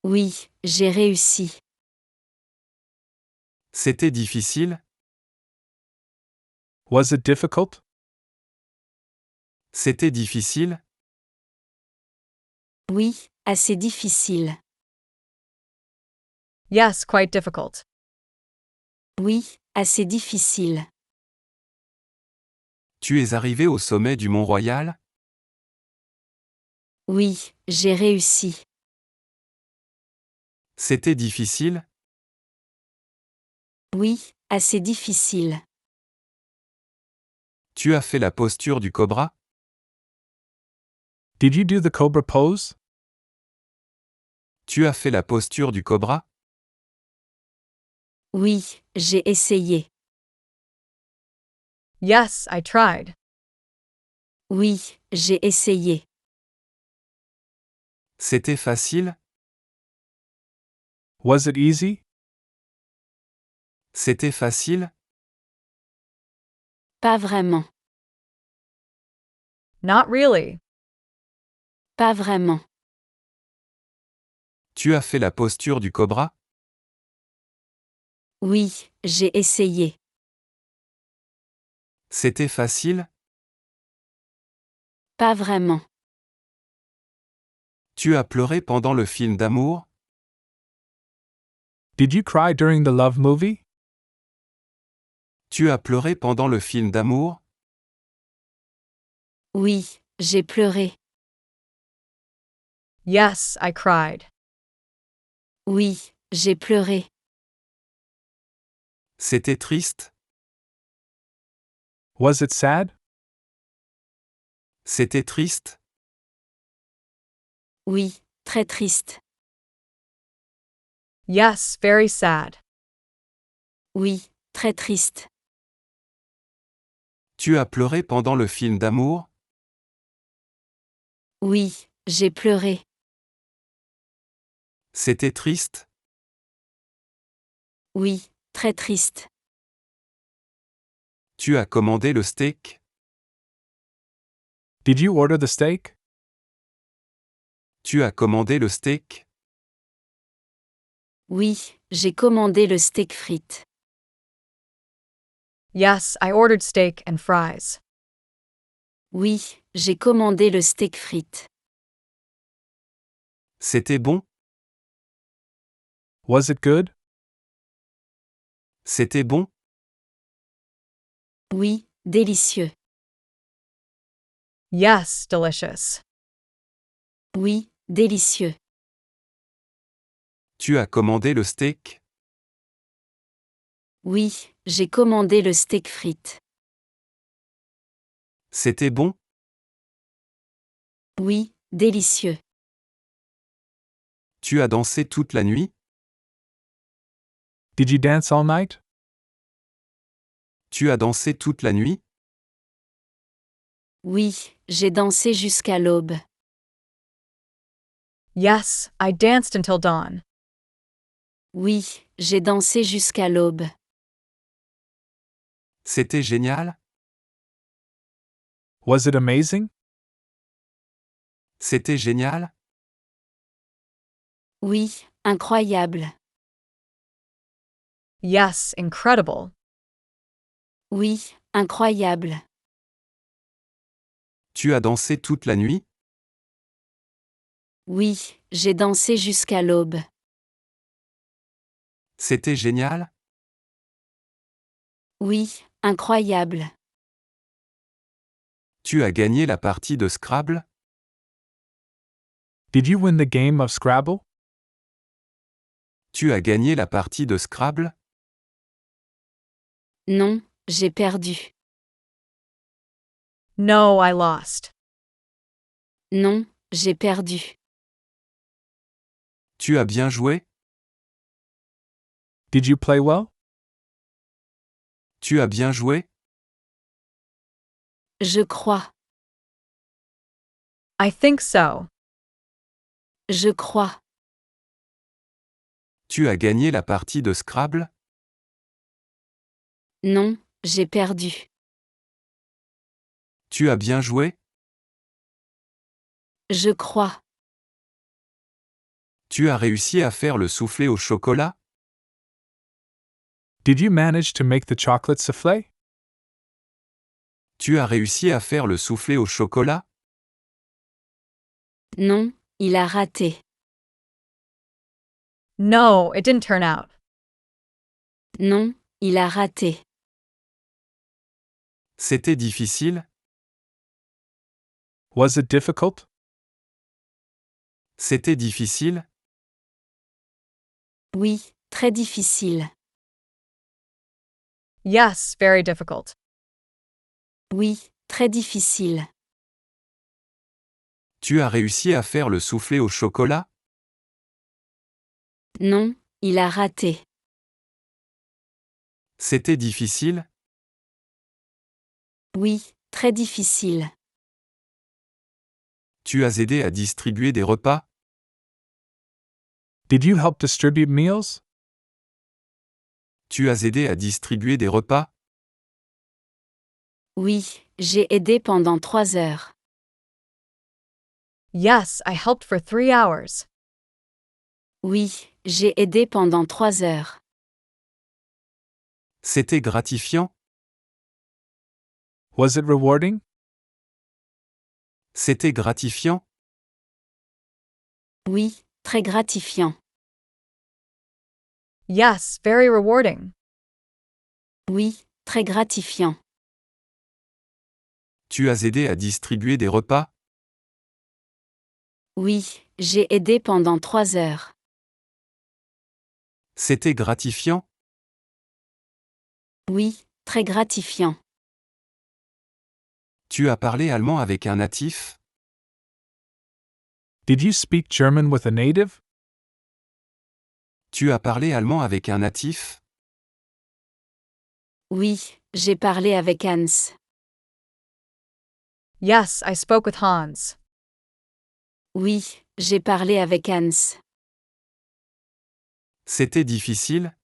Oui, j'ai réussi. C'était difficile? Was it difficult? C'était difficile? Oui, assez difficile. Yes, quite difficult. Oui, assez difficile. Tu es arrivé au sommet du Mont Royal? Oui, j'ai réussi. C'était difficile? Oui, assez difficile. Tu as fait la posture du cobra? Did you do the cobra pose? Tu as fait la posture du cobra? Oui, j'ai essayé. Yes, I tried. Oui, j'ai essayé. C'était facile? Was it easy? C'était facile? Pas vraiment. Not really. Pas vraiment. Tu as fait la posture du cobra? Oui, j'ai essayé. C'était facile? Pas vraiment. Tu as pleuré pendant le film d'amour? Did you cry during the love movie? Tu as pleuré pendant le film d'amour? Oui, j'ai pleuré. Yes, I cried. Oui, j'ai pleuré. C'était triste? Was it sad? C'était triste? Oui, très triste. Yes, very sad. Oui, très triste. Tu as pleuré pendant le film d'amour? Oui, j'ai pleuré. C'était triste? Oui, très triste. Tu as commandé le steak? Did you order the steak? Tu as commandé le steak? Oui, j'ai commandé le steak frites. Yes, I ordered steak and fries. Oui, j'ai commandé le steak frites. C'était bon? Was it good? C'était bon? Oui, délicieux. Yes, delicious. Oui, délicieux. Tu as commandé le steak? Oui, j'ai commandé le steak frites. C'était bon? Oui, délicieux. Tu as dansé toute la nuit? Did you dance all night? Tu as dansé toute la nuit? Oui, j'ai dansé jusqu'à l'aube. Yes, I danced until dawn. Oui, j'ai dansé jusqu'à l'aube. C'était génial? Was it amazing? C'était génial? Oui, incroyable. Yes, incredible. Oui, incroyable. Tu as dansé toute la nuit? Oui, j'ai dansé jusqu'à l'aube. C'était génial? Oui, incroyable. Tu as gagné la partie de Scrabble? Did you win the game of Scrabble? Tu as gagné la partie de Scrabble? Non, j'ai perdu. No, I lost. Non, j'ai perdu. Tu as bien joué? Did you play well? Tu as bien joué? Je crois. I think so. Je crois. Tu as gagné la partie de Scrabble? Non, j'ai perdu. Tu as bien joué? Je crois. Tu as réussi à faire le soufflé au chocolat? Did you manage to make the chocolate soufflé? Tu as réussi à faire le soufflé au chocolat? Non, il a raté. No, it didn't turn out. Non, il a raté. C'était difficile? Was it difficult? C'était difficile? Oui, très difficile. Yes, very difficult. Oui, très difficile. Tu as réussi à faire le soufflé au chocolat? Non, il a raté. C'était difficile? Oui, très difficile. Tu as aidé à distribuer des repas? Did you help distribute meals? Tu as aidé à distribuer des repas? Oui, j'ai aidé pendant 3 heures. Yes, I helped for 3 hours. Oui, j'ai aidé pendant 3 heures. C'était gratifiant? Was it rewarding? C'était gratifiant? Oui, très gratifiant. Yes, very rewarding. Oui, très gratifiant. Tu as aidé à distribuer des repas? Oui, j'ai aidé pendant 3 heures. C'était gratifiant? Oui, très gratifiant. Tu as parlé allemand avec un natif? Did you speak German with a native? Tu as parlé allemand avec un natif? Oui, j'ai parlé avec Hans. Yes, I spoke with Hans. Oui, j'ai parlé avec Hans. C'était difficile?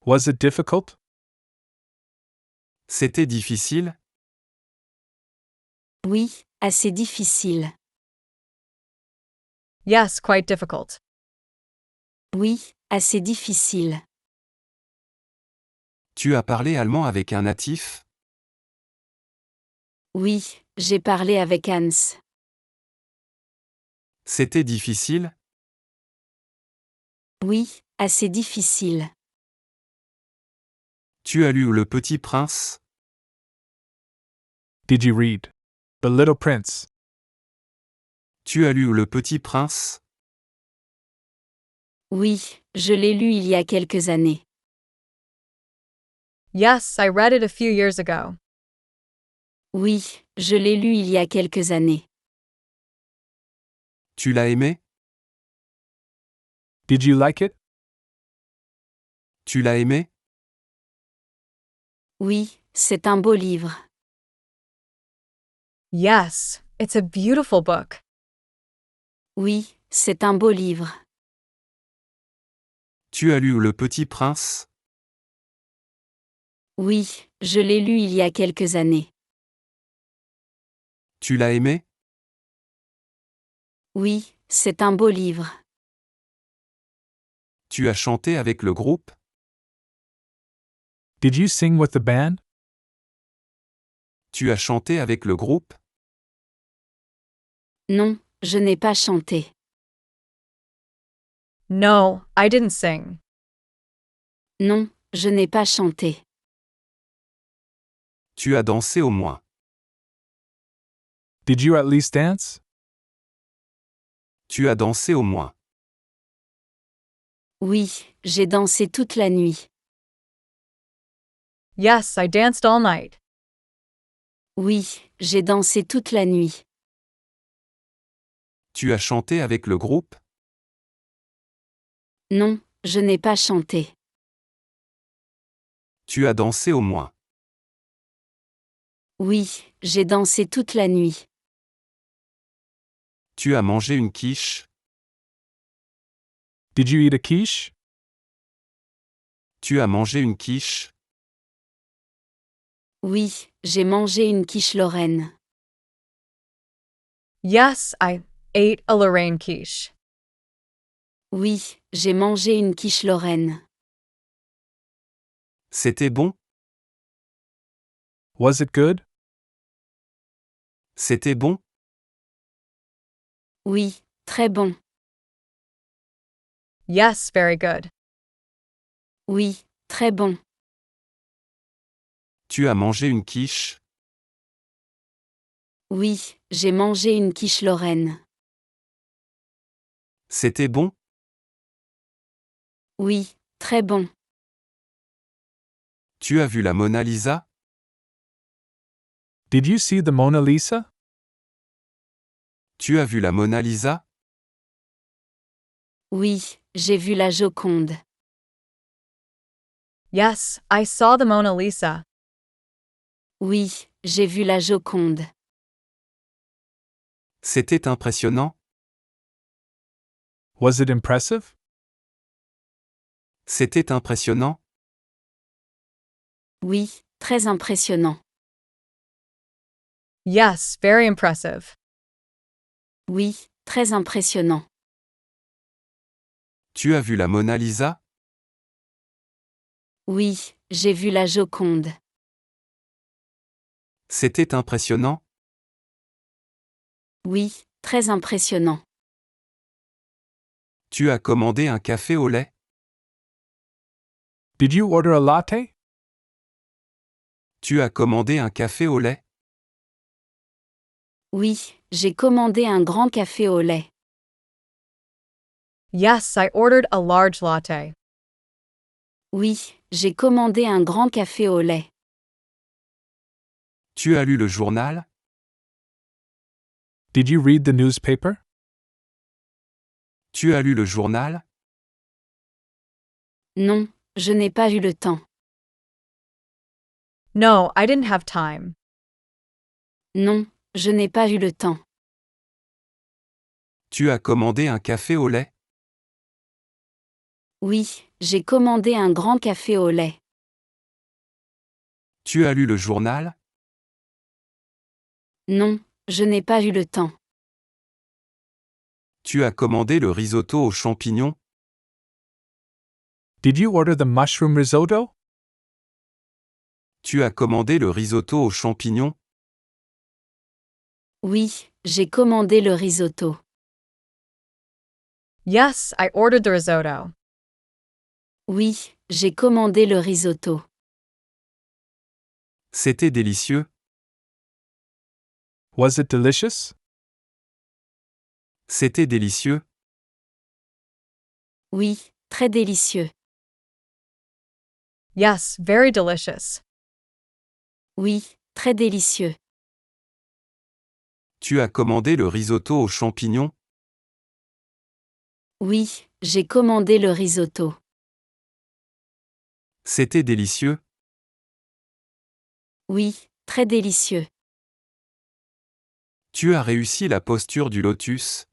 Was it difficult? C'était difficile? Oui, assez difficile. Yes, quite difficult. Oui, assez difficile. Tu as parlé allemand avec un natif? Oui, j'ai parlé avec Hans. C'était difficile? Oui, assez difficile. Tu as lu Le Petit Prince? Did you read The Little Prince? Tu as lu Le Petit Prince? Oui, je l'ai lu il y a quelques années. Yes, I read it a few years ago. Oui, je l'ai lu il y a quelques années. Tu l'as aimé? Did you like it? Tu l'as aimé? Oui, c'est un beau livre. Yes, it's a beautiful book. Oui, c'est un beau livre. Tu as lu Le Petit Prince? Oui, je l'ai lu il y a quelques années. Tu l'as aimé? Oui, c'est un beau livre. Tu as chanté avec le groupe? Did you sing with the band? Tu as chanté avec le groupe? Non, je n'ai pas chanté. No, I didn't sing. Non, je n'ai pas chanté. Tu as dansé au moins. Did you at least dance? Tu as dansé au moins. Oui, j'ai dansé toute la nuit. Yes, I danced all night. Oui, j'ai dansé toute la nuit. Tu as chanté avec le groupe? Non, je n'ai pas chanté. Tu as dansé au moins. Oui, j'ai dansé toute la nuit. Tu as mangé une quiche? Did you eat a quiche? Tu as mangé une quiche? Oui, j'ai mangé une quiche Lorraine. Yes, I ate a Lorraine quiche. Oui, j'ai mangé une quiche Lorraine. C'était bon? Was it good? C'était bon? Oui, très bon. Yes, very good. Oui, très bon. Tu as mangé une quiche? Oui, j'ai mangé une quiche Lorraine. C'était bon? Oui, très bon. Tu as vu la Mona Lisa? Did you see the Mona Lisa? Tu as vu la Mona Lisa? Oui, j'ai vu la Joconde. Yes, I saw the Mona Lisa. Oui, j'ai vu la Joconde. C'était impressionnant? Was it impressive? C'était impressionnant? Oui, très impressionnant. Yes, very impressive. Oui, très impressionnant. Tu as vu la Mona Lisa? Oui, j'ai vu la Joconde. C'était impressionnant? Oui, très impressionnant. Tu as commandé un café au lait? Did you order a latte? Tu as commandé un café au lait? Oui, j'ai commandé un grand café au lait. Yes, I ordered a large latte. Oui, j'ai commandé un grand café au lait. Tu as lu le journal? Did you read the newspaper? Tu as lu le journal? Non, je n'ai pas eu le temps. No, I didn't have time. Non, je n'ai pas eu le temps. Tu as commandé un café au lait? Oui, j'ai commandé un grand café au lait. Tu as lu le journal? Non, je n'ai pas eu le temps. Tu as commandé le risotto aux champignons? Did you order the mushroom risotto? Tu as commandé le risotto aux champignons? Oui, j'ai commandé le risotto. Yes, I ordered the risotto. Oui, j'ai commandé le risotto. C'était délicieux. Was it delicious? C'était délicieux. Oui, très délicieux. Yes, very delicious. Oui, très délicieux. Tu as commandé le risotto aux champignons? Oui, j'ai commandé le risotto. C'était délicieux. Oui, très délicieux. Tu as réussi la posture du lotus?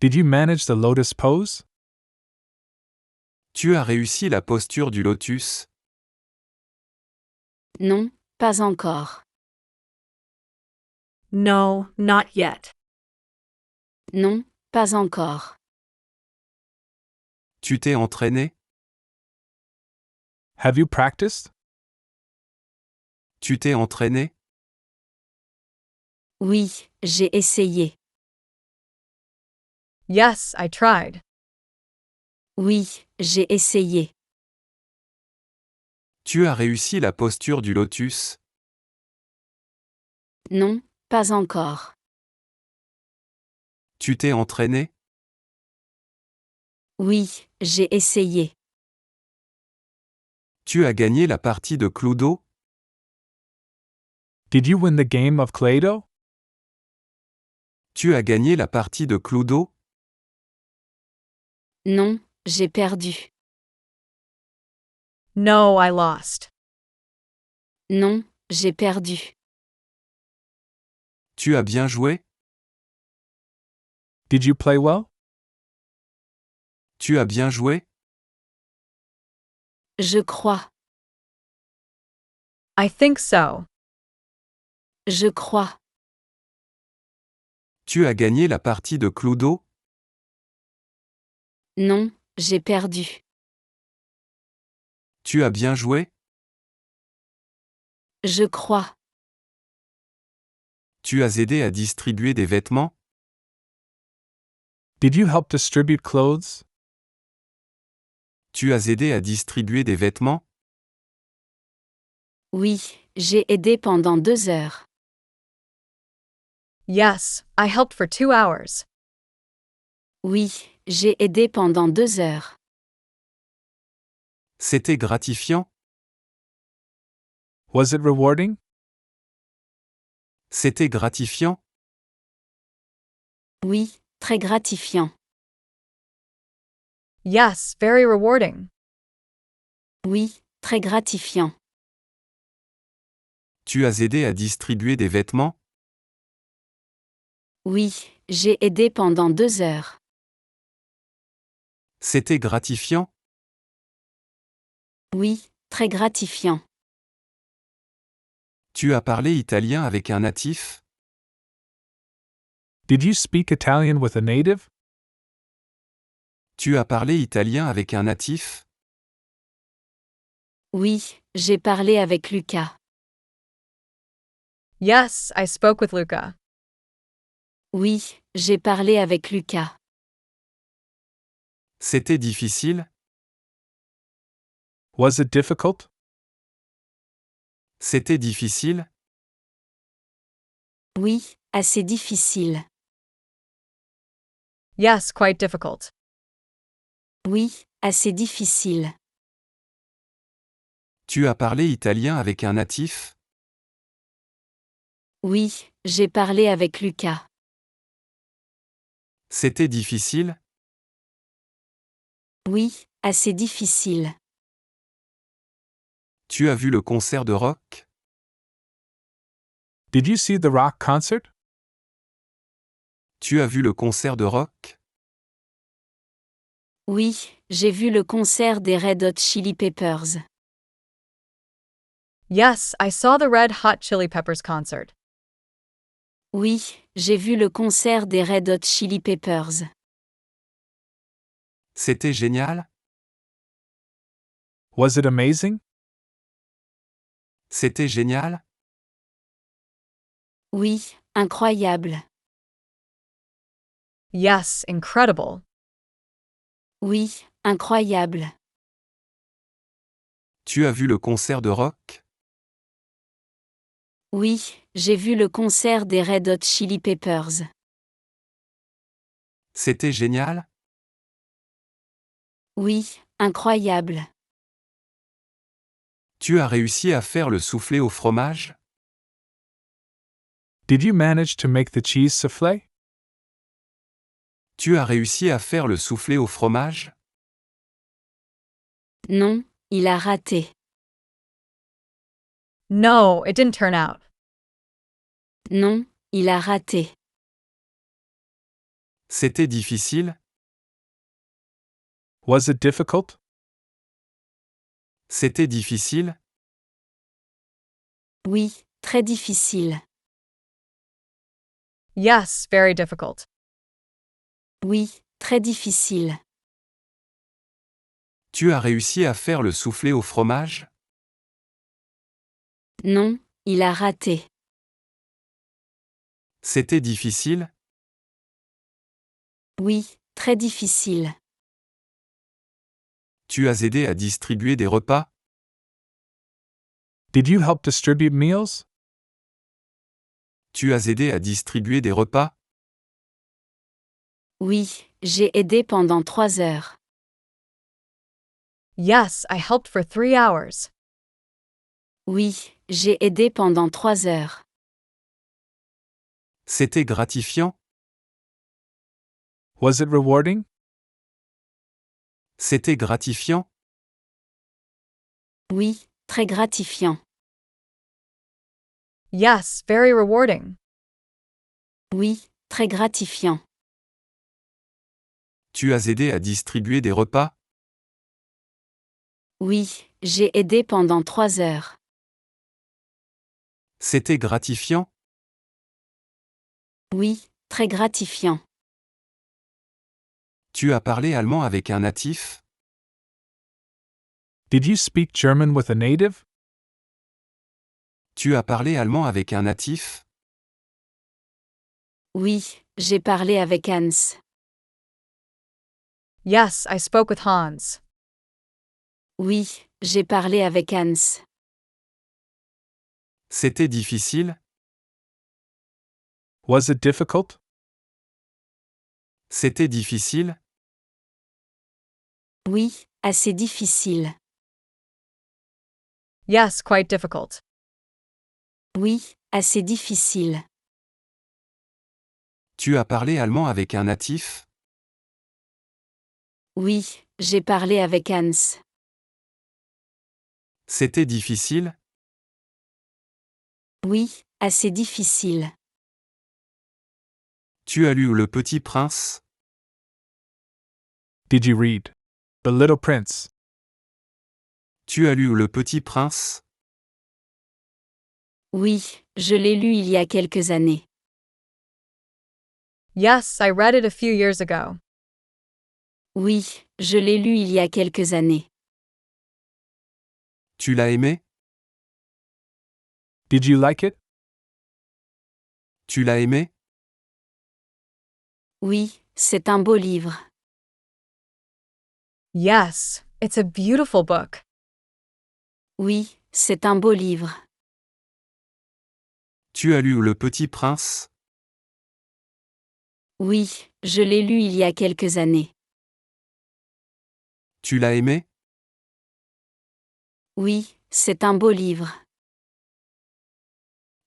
Did you manage the lotus pose? Tu as réussi la posture du lotus? Non, pas encore. No, not yet. Non, pas encore. Tu t'es entraîné? Have you practiced? Tu t'es entraîné? Oui, j'ai essayé. Yes, I tried. Oui, j'ai essayé. Tu as réussi la posture du lotus? Non, pas encore. Tu t'es entraîné? Oui, j'ai essayé. Tu as gagné la partie de Cluedo? Did you win the game of Cluedo? Tu as gagné la partie de Cluedo? Non, j'ai perdu. No, I lost. Non, j'ai perdu. Tu as bien joué? Did you play well? Tu as bien joué? Je crois. I think so. Je crois. Tu as gagné la partie de Cluedo? Non, j'ai perdu. Tu as bien joué? Je crois. Tu as aidé à distribuer des vêtements? Did you help distribute clothes? Tu as aidé à distribuer des vêtements? Oui, j'ai aidé pendant 2 heures. Yes, I helped for 2 hours. Oui, j'ai aidé pendant 2 heures. C'était gratifiant? Was it rewarding? C'était gratifiant? Oui, très gratifiant. Yes, very rewarding. Oui, très gratifiant. Tu as aidé à distribuer des vêtements? Oui, j'ai aidé pendant 2 heures. C'était gratifiant? Oui, très gratifiant. Tu as parlé italien avec un natif? Did you speak Italian with a native? Tu as parlé italien avec un natif? Oui, j'ai parlé avec Lucas. Yes, I spoke with Luca. Oui, j'ai parlé avec Lucas. C'était difficile? Was it difficult? C'était difficile? Oui, assez difficile. Yes, quite difficult. Oui, assez difficile. Tu as parlé italien avec un natif? Oui, j'ai parlé avec Lucas. C'était difficile? Oui, assez difficile. Tu as vu le concert de rock? Did you see the rock concert? Tu as vu le concert de rock? Oui, j'ai vu le concert des Red Hot Chili Peppers. Yes, I saw the Red Hot Chili Peppers concert. Oui, j'ai vu le concert des Red Hot Chili Peppers. C'était génial? Was it amazing? C'était génial? Oui, incroyable. Yes, incredible. Oui, incroyable. Tu as vu le concert de rock? Oui, j'ai vu le concert des Red Hot Chili Peppers. C'était génial? Oui, incroyable. Tu as réussi à faire le soufflé au fromage? Did you manage to make the cheese soufflé? Tu as réussi à faire le soufflé au fromage? Non, il a raté. No, it didn't turn out. Non, il a raté. C'était difficile? Was it difficult? C'était difficile? Oui, très difficile. Yes, very difficult. Oui, très difficile. Tu as réussi à faire le soufflé au fromage? Non, il a raté. C'était difficile? Oui, très difficile. Tu as aidé à distribuer des repas? Did you help distribute meals? Tu as aidé à distribuer des repas? Oui, j'ai aidé pendant 3 heures. Yes, I helped for 3 hours. Oui, j'ai aidé pendant 3 heures. C'était gratifiant? Was it rewarding? C'était gratifiant? Oui, très gratifiant. Yes, very rewarding. Oui, très gratifiant. Tu as aidé à distribuer des repas? Oui, j'ai aidé pendant 3 heures. C'était gratifiant? Oui, très gratifiant. Tu as parlé allemand avec un natif? Did you speak German with a native? Tu as parlé allemand avec un natif? Oui, j'ai parlé avec Hans. Yes, I spoke with Hans. Oui, j'ai parlé avec Hans. C'était difficile? Was it difficult? C'était difficile? Oui, assez difficile. Yes, quite difficult. Oui, assez difficile. Tu as parlé allemand avec un natif? Oui, j'ai parlé avec Hans. C'était difficile? Oui, assez difficile. Tu as lu Le Petit Prince? Did you read The Little Prince? Tu as lu Le Petit Prince? Oui, je l'ai lu il y a quelques années. Yes, I read it a few years ago. Oui, je l'ai lu il y a quelques années. Tu l'as aimé? Did you like it? Tu l'as aimé? Oui, c'est un beau livre. Yes, it's a beautiful book. Oui, c'est un beau livre. Tu as lu Le Petit Prince? Oui, je l'ai lu il y a quelques années. Tu l'as aimé? Oui, c'est un beau livre.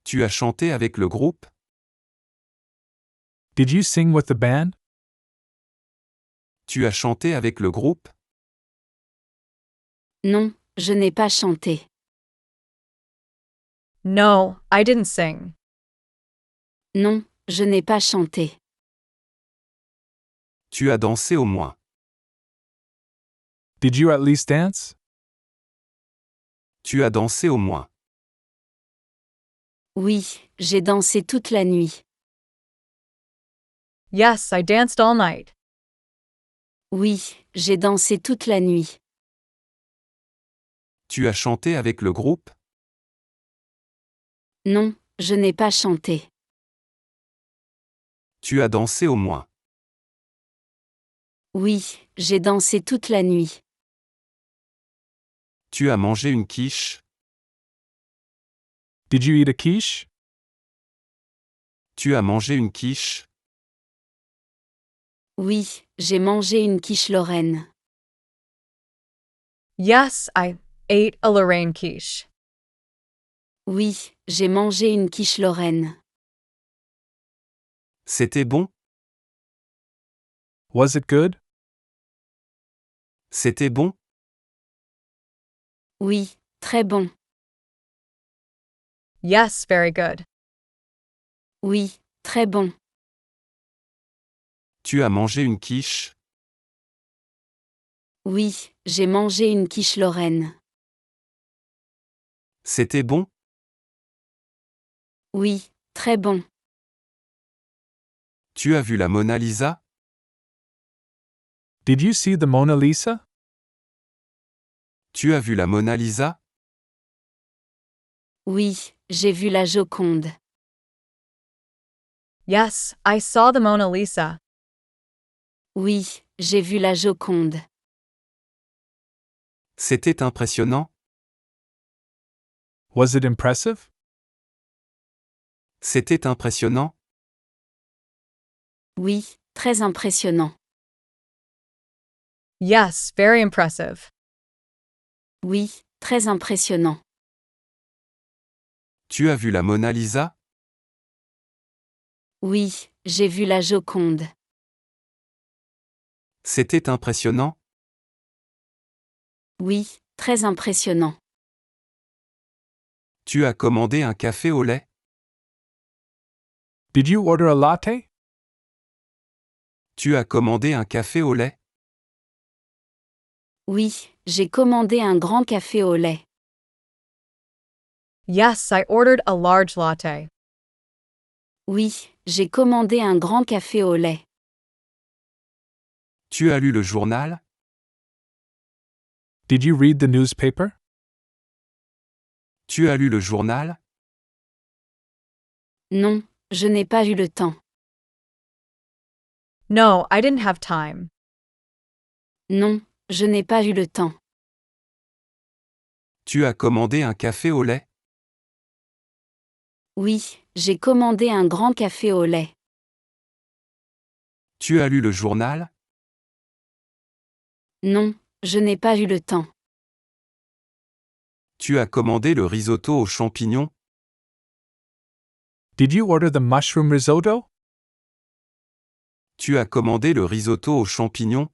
Tu as chanté avec le groupe? Did you sing with the band? Tu as chanté avec le groupe? Non, je n'ai pas chanté. No, I didn't sing. Non, je n'ai pas chanté. Tu as dansé au moins. Did you at least dance? Tu as dansé au moins. Oui, j'ai dansé toute la nuit. Yes, I danced all night. Oui, j'ai dansé toute la nuit. Tu as chanté avec le groupe? Non, je n'ai pas chanté. Tu as dansé au moins. Oui, j'ai dansé toute la nuit. Tu as mangé une quiche? Did you eat a quiche? Tu as mangé une quiche? Oui, j'ai mangé une quiche Lorraine. Yes, I ate a Lorraine quiche. Oui, j'ai mangé une quiche Lorraine. C'était bon? Was it good? C'était bon? Oui, très bon. Yes, very good. Oui, très bon. Tu as mangé une quiche? Oui, j'ai mangé une quiche Lorraine. C'était bon? Oui, très bon. Tu as vu la Mona Lisa? Did you see the Mona Lisa? Tu as vu la Mona Lisa? Oui, j'ai vu la Joconde. Yes, I saw the Mona Lisa. Oui, j'ai vu la Joconde. C'était impressionnant? Was it impressive? C'était impressionnant? Oui, très impressionnant. Yes, very impressive. Oui, très impressionnant. Tu as vu la Mona Lisa? Oui, j'ai vu la Joconde. C'était impressionnant? Oui, très impressionnant. Tu as commandé un café au lait? Did you order a latte? Tu as commandé un café au lait? Oui, j'ai commandé un grand café au lait. Yes, I ordered a large latte. Oui, j'ai commandé un grand café au lait. Tu as lu le journal? Did you read the newspaper? Tu as lu le journal? Non, je n'ai pas eu le temps. No, I didn't have time. Non, je n'ai pas eu le temps. Tu as commandé un café au lait? Oui, j'ai commandé un grand café au lait. Tu as lu le journal? Non, je n'ai pas eu le temps. Tu as commandé le risotto aux champignons? Did you order the mushroom risotto? Tu as commandé le risotto aux champignons?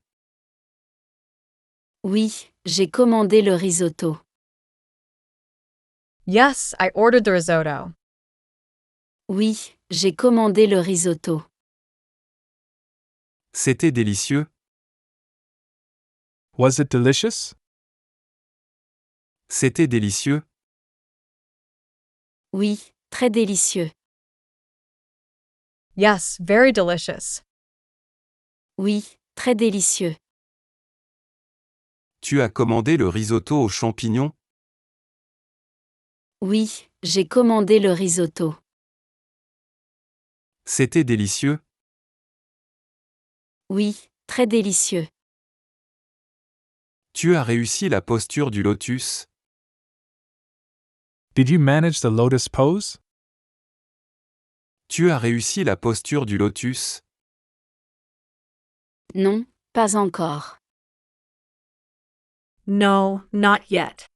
Oui, j'ai commandé le risotto. Yes, I ordered the risotto. Oui, j'ai commandé le risotto. C'était délicieux? Was it delicious? C'était délicieux? Oui, très délicieux. Yes, very delicious. Oui, très délicieux. Tu as commandé le risotto aux champignons? Oui, j'ai commandé le risotto. C'était délicieux? Oui, très délicieux. Tu as réussi la posture du lotus? Did you manage the lotus pose? Tu as réussi la posture du lotus? Non, pas encore. No, not yet.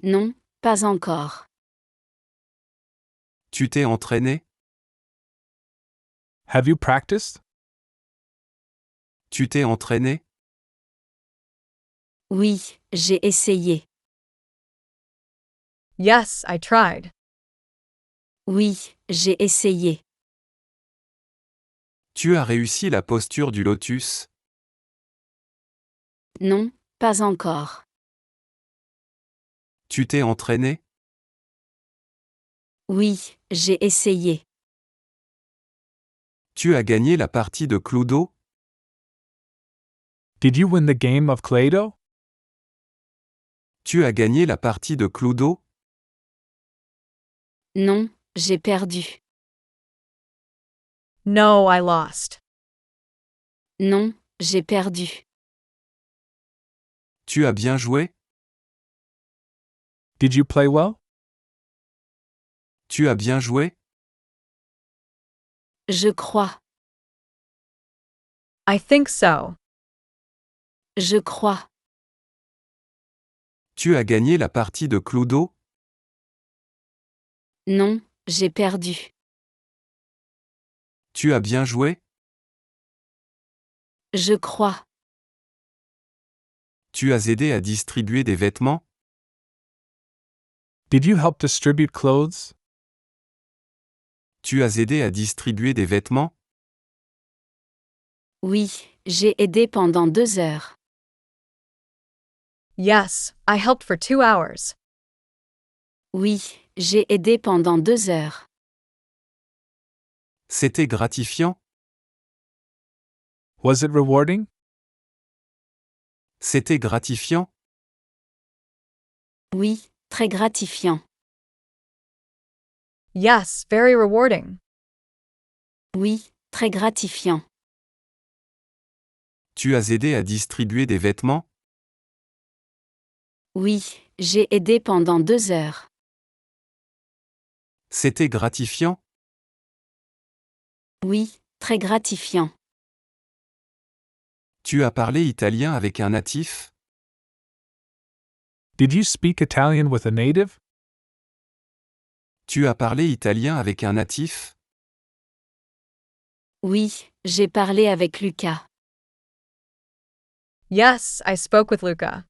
Non, pas encore. Tu t'es entraîné? Have you practiced? Tu t'es entraîné? Oui, j'ai essayé. Yes, I tried. Oui, j'ai essayé. Tu as réussi la posture du lotus? Non, pas encore. Tu t'es entraîné? Oui, j'ai essayé. Tu as gagné la partie de Cluedo? Did you win the game of Cluedo? Tu as gagné la partie de Cluedo? Non, j'ai perdu. No, I lost. Non, j'ai perdu. Tu as bien joué? Did you play well? Tu as bien joué? Je crois. I think so. Je crois. Tu as gagné la partie de Cluedo? Non, j'ai perdu. Tu as bien joué? Je crois. Tu as aidé à distribuer des vêtements? Did you help distribute clothes? Tu as aidé à distribuer des vêtements? Oui, j'ai aidé pendant 2 heures. Yes, I helped for 2 hours. Oui, j'ai aidé pendant 2 heures. C'était gratifiant? Was it rewarding? C'était gratifiant? Oui, très gratifiant. Yes, very rewarding. Oui, très gratifiant. Tu as aidé à distribuer des vêtements? Oui, j'ai aidé pendant 2 heures. C'était gratifiant? Oui, très gratifiant. Tu as parlé italien avec un natif? Did you speak Italian with a native? Tu as parlé italien avec un natif? Oui, j'ai parlé avec Lucas. Yes, I spoke with Luca.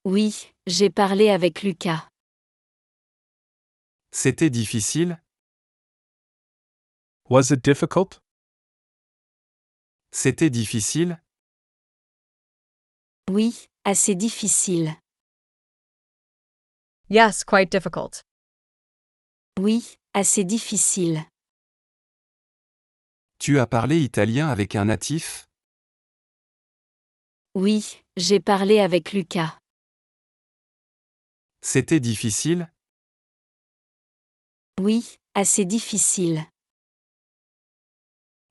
Oui, j'ai parlé avec Lucas. C'était difficile? Was it difficult? C'était difficile? Oui, assez difficile. Yes, quite difficult. Oui, assez difficile. Tu as parlé italien avec un natif? Oui, j'ai parlé avec Lucas. C'était difficile? Oui, assez difficile.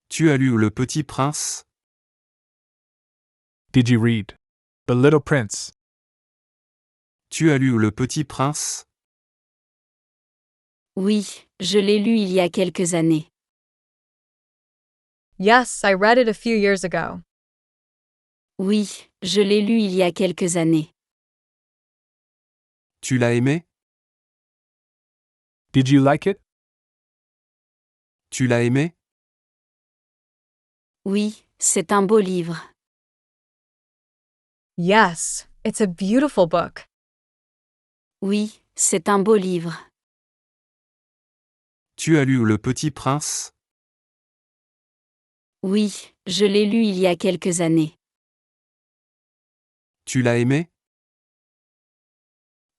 Tu as lu Le Petit Prince? Did you read The Little Prince? Tu as lu Le Petit Prince? Oui, je l'ai lu il y a quelques années. Yes, I read it a few years ago. Oui, je l'ai lu il y a quelques années. Tu l'as aimé? Did you like it? Tu l'as aimé? Oui, c'est un beau livre. Yes, it's a beautiful book. Oui, c'est un beau livre. Tu as lu Le Petit Prince? Oui, je l'ai lu il y a quelques années. Tu l'as aimé?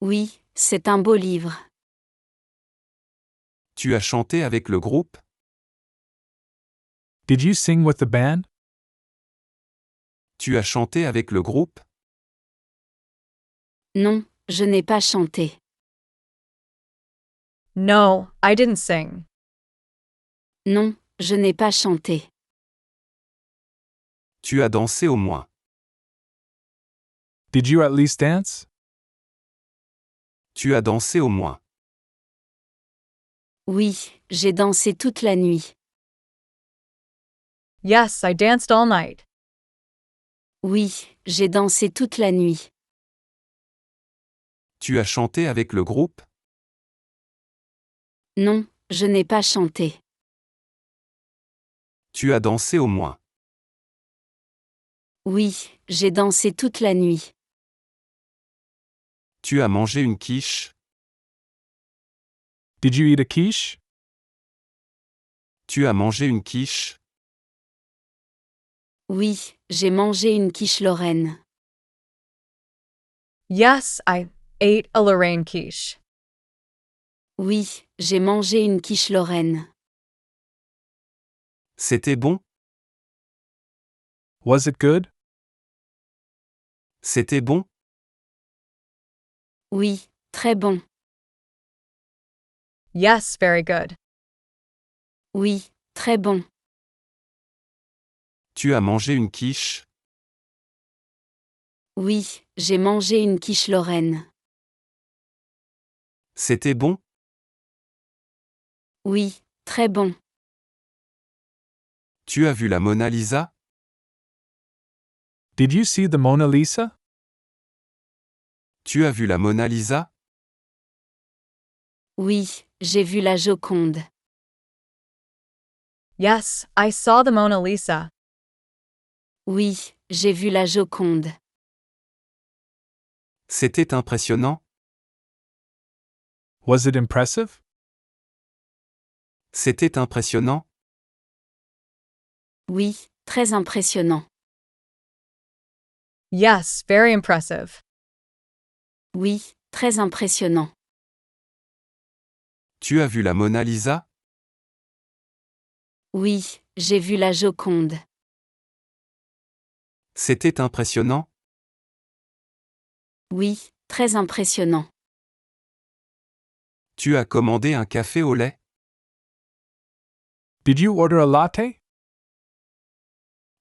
Oui, c'est un beau livre. Tu as chanté avec le groupe? Did you sing with the band? Tu as chanté avec le groupe? Non, je n'ai pas chanté. No, I didn't sing. Non, je n'ai pas chanté. Tu as dansé au moins. Did you at least dance? Tu as dansé au moins. Oui, j'ai dansé toute la nuit. Yes, I danced all night. Oui, j'ai dansé toute la nuit. Tu as chanté avec le groupe? Non, je n'ai pas chanté. Tu as dansé au moins. Oui, j'ai dansé toute la nuit. Tu as mangé une quiche? Did you eat a quiche? Tu as mangé une quiche? Oui, j'ai mangé une quiche Lorraine. Yes, I ate a Lorraine quiche. Oui, j'ai mangé une quiche Lorraine. C'était bon? Was it good? C'était bon? Oui, très bon. Yes, very good. Oui, très bon. Tu as mangé une quiche? Oui, j'ai mangé une quiche Lorraine. C'était bon? Oui, très bon. Tu as vu la Mona Lisa? Did you see the Mona Lisa? Tu as vu la Mona Lisa? Oui, j'ai vu la Joconde. Yes, I saw the Mona Lisa. Oui, j'ai vu la Joconde. C'était impressionnant? Was it impressive? C'était impressionnant? Oui, très impressionnant. Yes, very impressive. Oui, très impressionnant. Tu as vu la Mona Lisa? Oui, j'ai vu la Joconde. C'était impressionnant? Oui, très impressionnant. Tu as commandé un café au lait? Did you order a latte?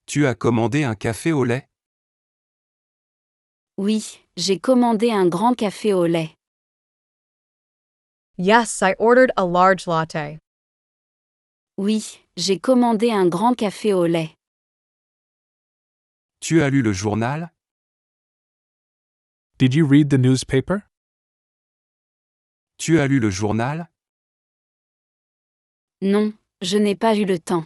Tu as commandé un café au lait? Oui, j'ai commandé un grand café au lait. Yes, I ordered a large latte. Oui, j'ai commandé un grand café au lait. Tu as lu le journal? Did you read the newspaper? Tu as lu le journal? Non, je n'ai pas eu le temps.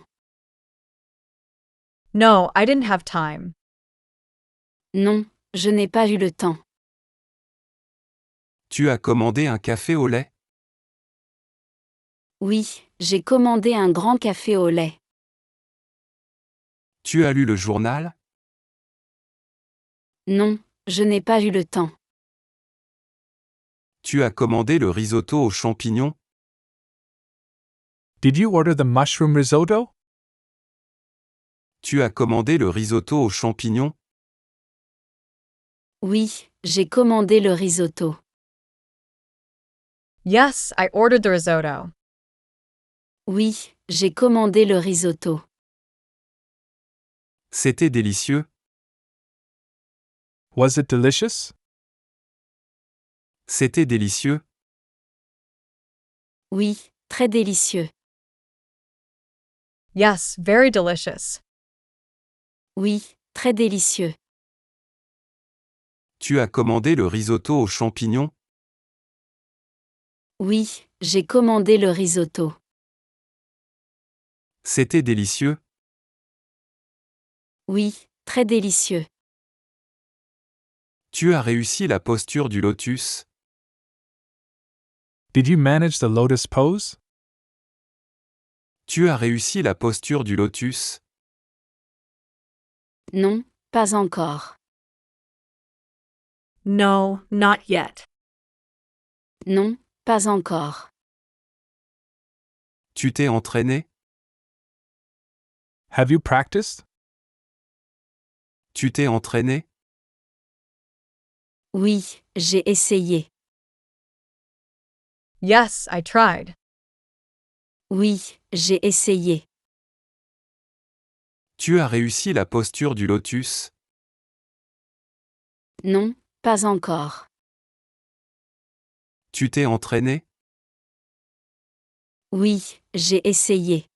No, I didn't have time. Non, je n'ai pas eu le temps. Tu as commandé un café au lait? Oui, j'ai commandé un grand café au lait. Tu as lu le journal? Non, je n'ai pas eu le temps. Tu as commandé le risotto aux champignons? Did you order the mushroom risotto? Tu as commandé le risotto aux champignons? Oui, j'ai commandé le risotto. Yes, I ordered the risotto. Oui, j'ai commandé le risotto. C'était délicieux? Was it delicious? C'était délicieux? Oui, très délicieux. Yes, very delicious. Oui, très délicieux. Tu as commandé le risotto aux champignons? Oui, j'ai commandé le risotto. C'était délicieux? Oui, très délicieux. Tu as réussi la posture du lotus? Did you manage the lotus pose? Tu as réussi la posture du lotus? Non, pas encore. No, not yet. Non, pas encore. Tu t'es entraîné? Have you practiced? Tu t'es entraîné? Oui, j'ai essayé. Yes, I tried. Oui, j'ai essayé. Tu as réussi la posture du lotus? Non, pas encore. Tu t'es entraîné? Oui, j'ai essayé.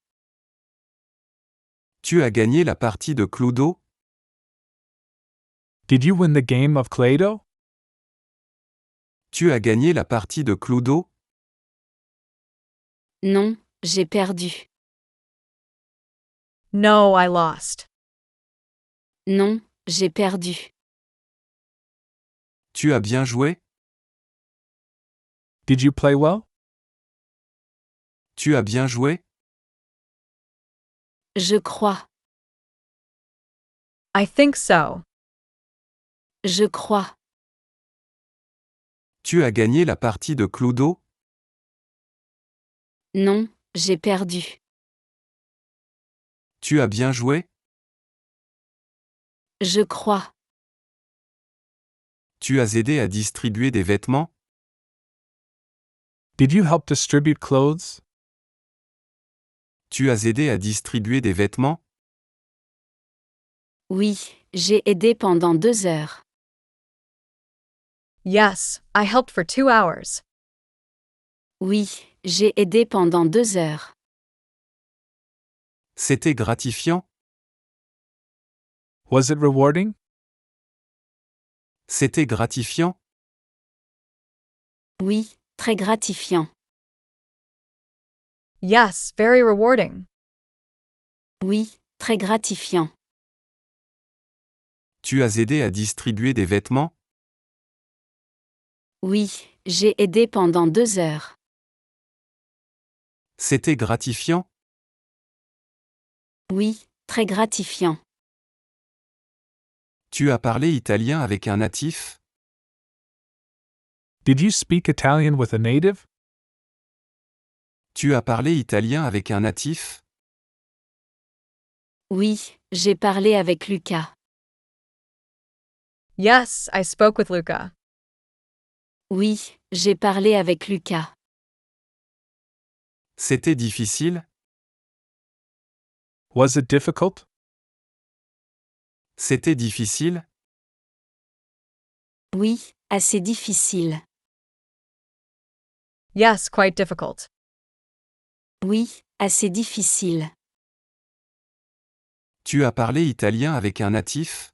Tu as gagné la partie de Cluedo? Did you win the game of Cluedo? Tu as gagné la partie de Cluedo? Non, j'ai perdu. No, I lost. Non, j'ai perdu. Tu as bien joué? Did you play well? Tu as bien joué? Je crois. I think so. Je crois. Tu as gagné la partie de Cluedo? Non, j'ai perdu. Tu as bien joué? Je crois. Tu as aidé à distribuer des vêtements? Did you help distribute clothes? Tu as aidé à distribuer des vêtements? Oui, j'ai aidé pendant 2 heures. Yes, I helped for 2 hours. Oui, j'ai aidé pendant 2 heures. C'était gratifiant? Was it rewarding? C'était gratifiant? Oui, très gratifiant. Yes, very rewarding. Oui, très gratifiant. Tu as aidé à distribuer des vêtements? Oui, j'ai aidé pendant 2 heures. C'était gratifiant? Oui, très gratifiant. Tu as parlé italien avec un natif? Did you speak Italian with a native? Tu as parlé italien avec un natif? Oui, j'ai parlé avec Lucas. Yes, I spoke with Luca. Oui, j'ai parlé avec Lucas. C'était difficile? Was it difficult? C'était difficile? Oui, assez difficile. Yes, quite difficult. Oui, assez difficile. Tu as parlé italien avec un natif?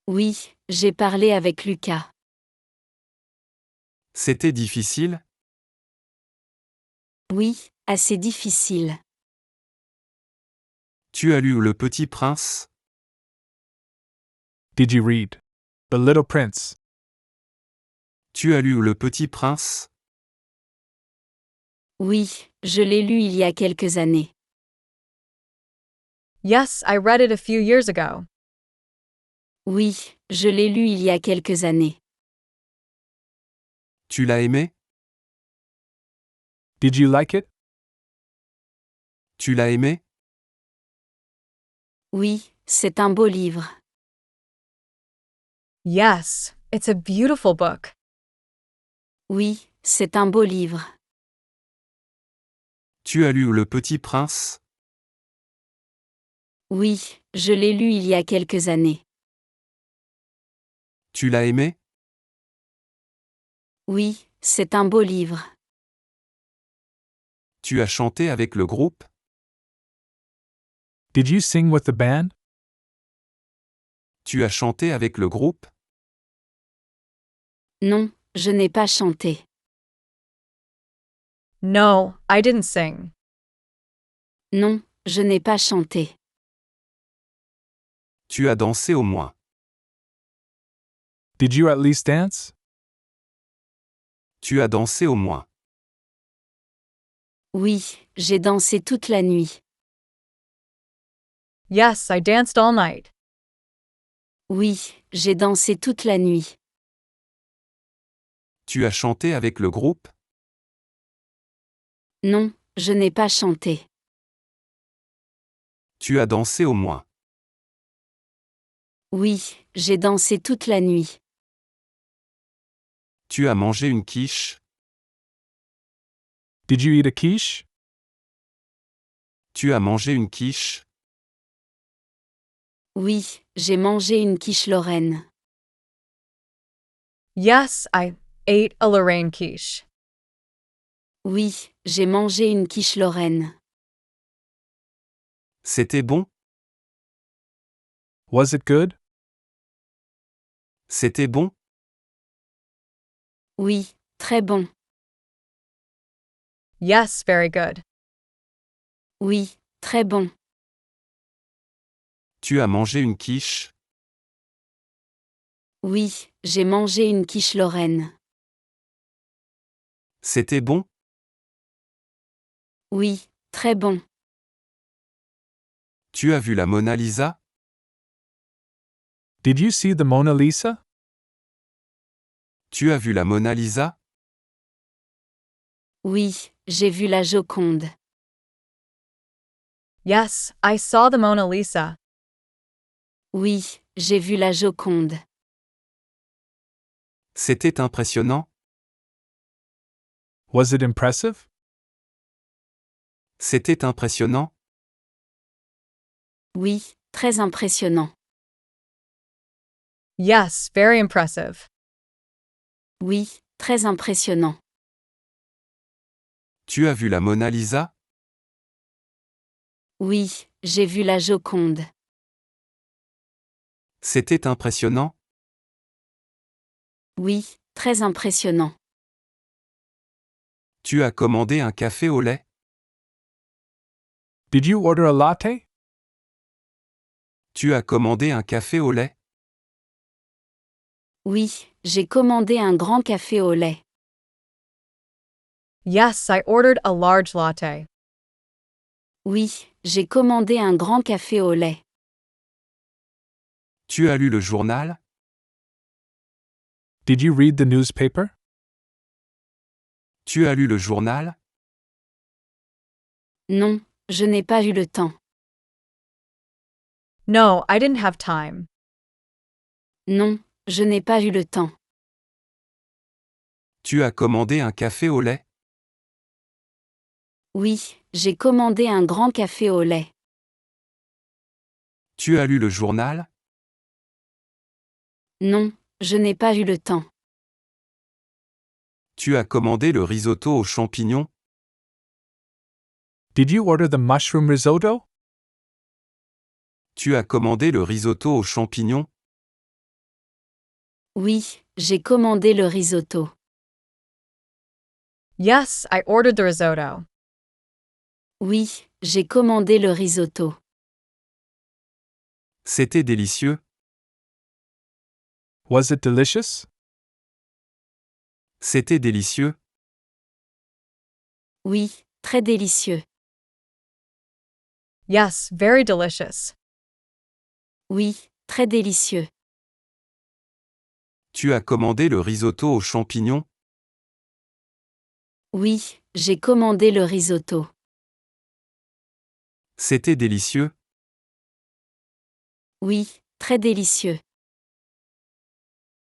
Oui, j'ai parlé avec Lucas. C'était difficile? Oui, assez difficile. Tu as lu Le Petit Prince? Did you read The Little Prince? Tu as lu Le Petit Prince? Oui, je l'ai lu il y a quelques années. Yes, I read it a few years ago. Oui, je l'ai lu il y a quelques années. Tu l'as aimé? Did you like it? Tu l'as aimé? Oui, c'est un beau livre. Yes, it's a beautiful book. Oui, c'est un beau livre. Tu as lu Le Petit Prince? Oui, je l'ai lu il y a quelques années. Tu l'as aimé? Oui, c'est un beau livre. Tu as chanté avec le groupe? Did you sing with the band? Tu as chanté avec le groupe? Non, je n'ai pas chanté. No, I didn't sing. Non, je n'ai pas chanté. Tu as dansé au moins. Did you at least dance? Tu as dansé au moins. Oui, j'ai dansé toute la nuit. Yes, I danced all night. Oui, j'ai dansé toute la nuit. Tu as chanté avec le groupe? Non, je n'ai pas chanté. Tu as dansé au moins. Oui, j'ai dansé toute la nuit. Tu as mangé une quiche? Did you eat a quiche? Tu as mangé une quiche? Oui, j'ai mangé une quiche lorraine. Yes, I ate a Lorraine quiche. Oui, j'ai mangé une quiche lorraine. C'était bon? Was it good? C'était bon? Oui, très bon. Yes, very good. Oui, très bon. Tu as mangé une quiche? Oui, j'ai mangé une quiche lorraine. C'était bon? Oui, très bon. Tu as vu la Mona Lisa? Did you see the Mona Lisa? Tu as vu la Mona Lisa? Oui, j'ai vu la Joconde. Yes, I saw the Mona Lisa. Oui, j'ai vu la Joconde. C'était impressionnant? Was it impressive? C'était impressionnant? Oui, très impressionnant. Yes, very impressive. Oui, très impressionnant. Tu as vu la Mona Lisa? Oui, j'ai vu la Joconde. C'était impressionnant? Oui, très impressionnant. Tu as commandé un café au lait? Did you order a latte? Tu as commandé un café au lait? Oui, j'ai commandé un grand café au lait. Yes, I ordered a large latte. Oui, j'ai commandé un grand café au lait. Tu as lu le journal? Did you read the newspaper? Tu as lu le journal? Non, je n'ai pas eu le temps. No, I didn't have time. Non, je n'ai pas eu le temps. Tu as commandé un café au lait? Oui, j'ai commandé un grand café au lait. Tu as lu le journal? Non, je n'ai pas eu le temps. Tu as commandé le risotto aux champignons? Did you order the mushroom risotto? Tu as commandé le risotto aux champignons? Oui, j'ai commandé le risotto. Yes, I ordered the risotto. Oui, j'ai commandé le risotto. C'était délicieux? Was it delicious? C'était délicieux? Oui, très délicieux. Yes, very delicious. Oui, très délicieux. Tu as commandé le risotto aux champignons? Oui, j'ai commandé le risotto. C'était délicieux? Oui, très délicieux.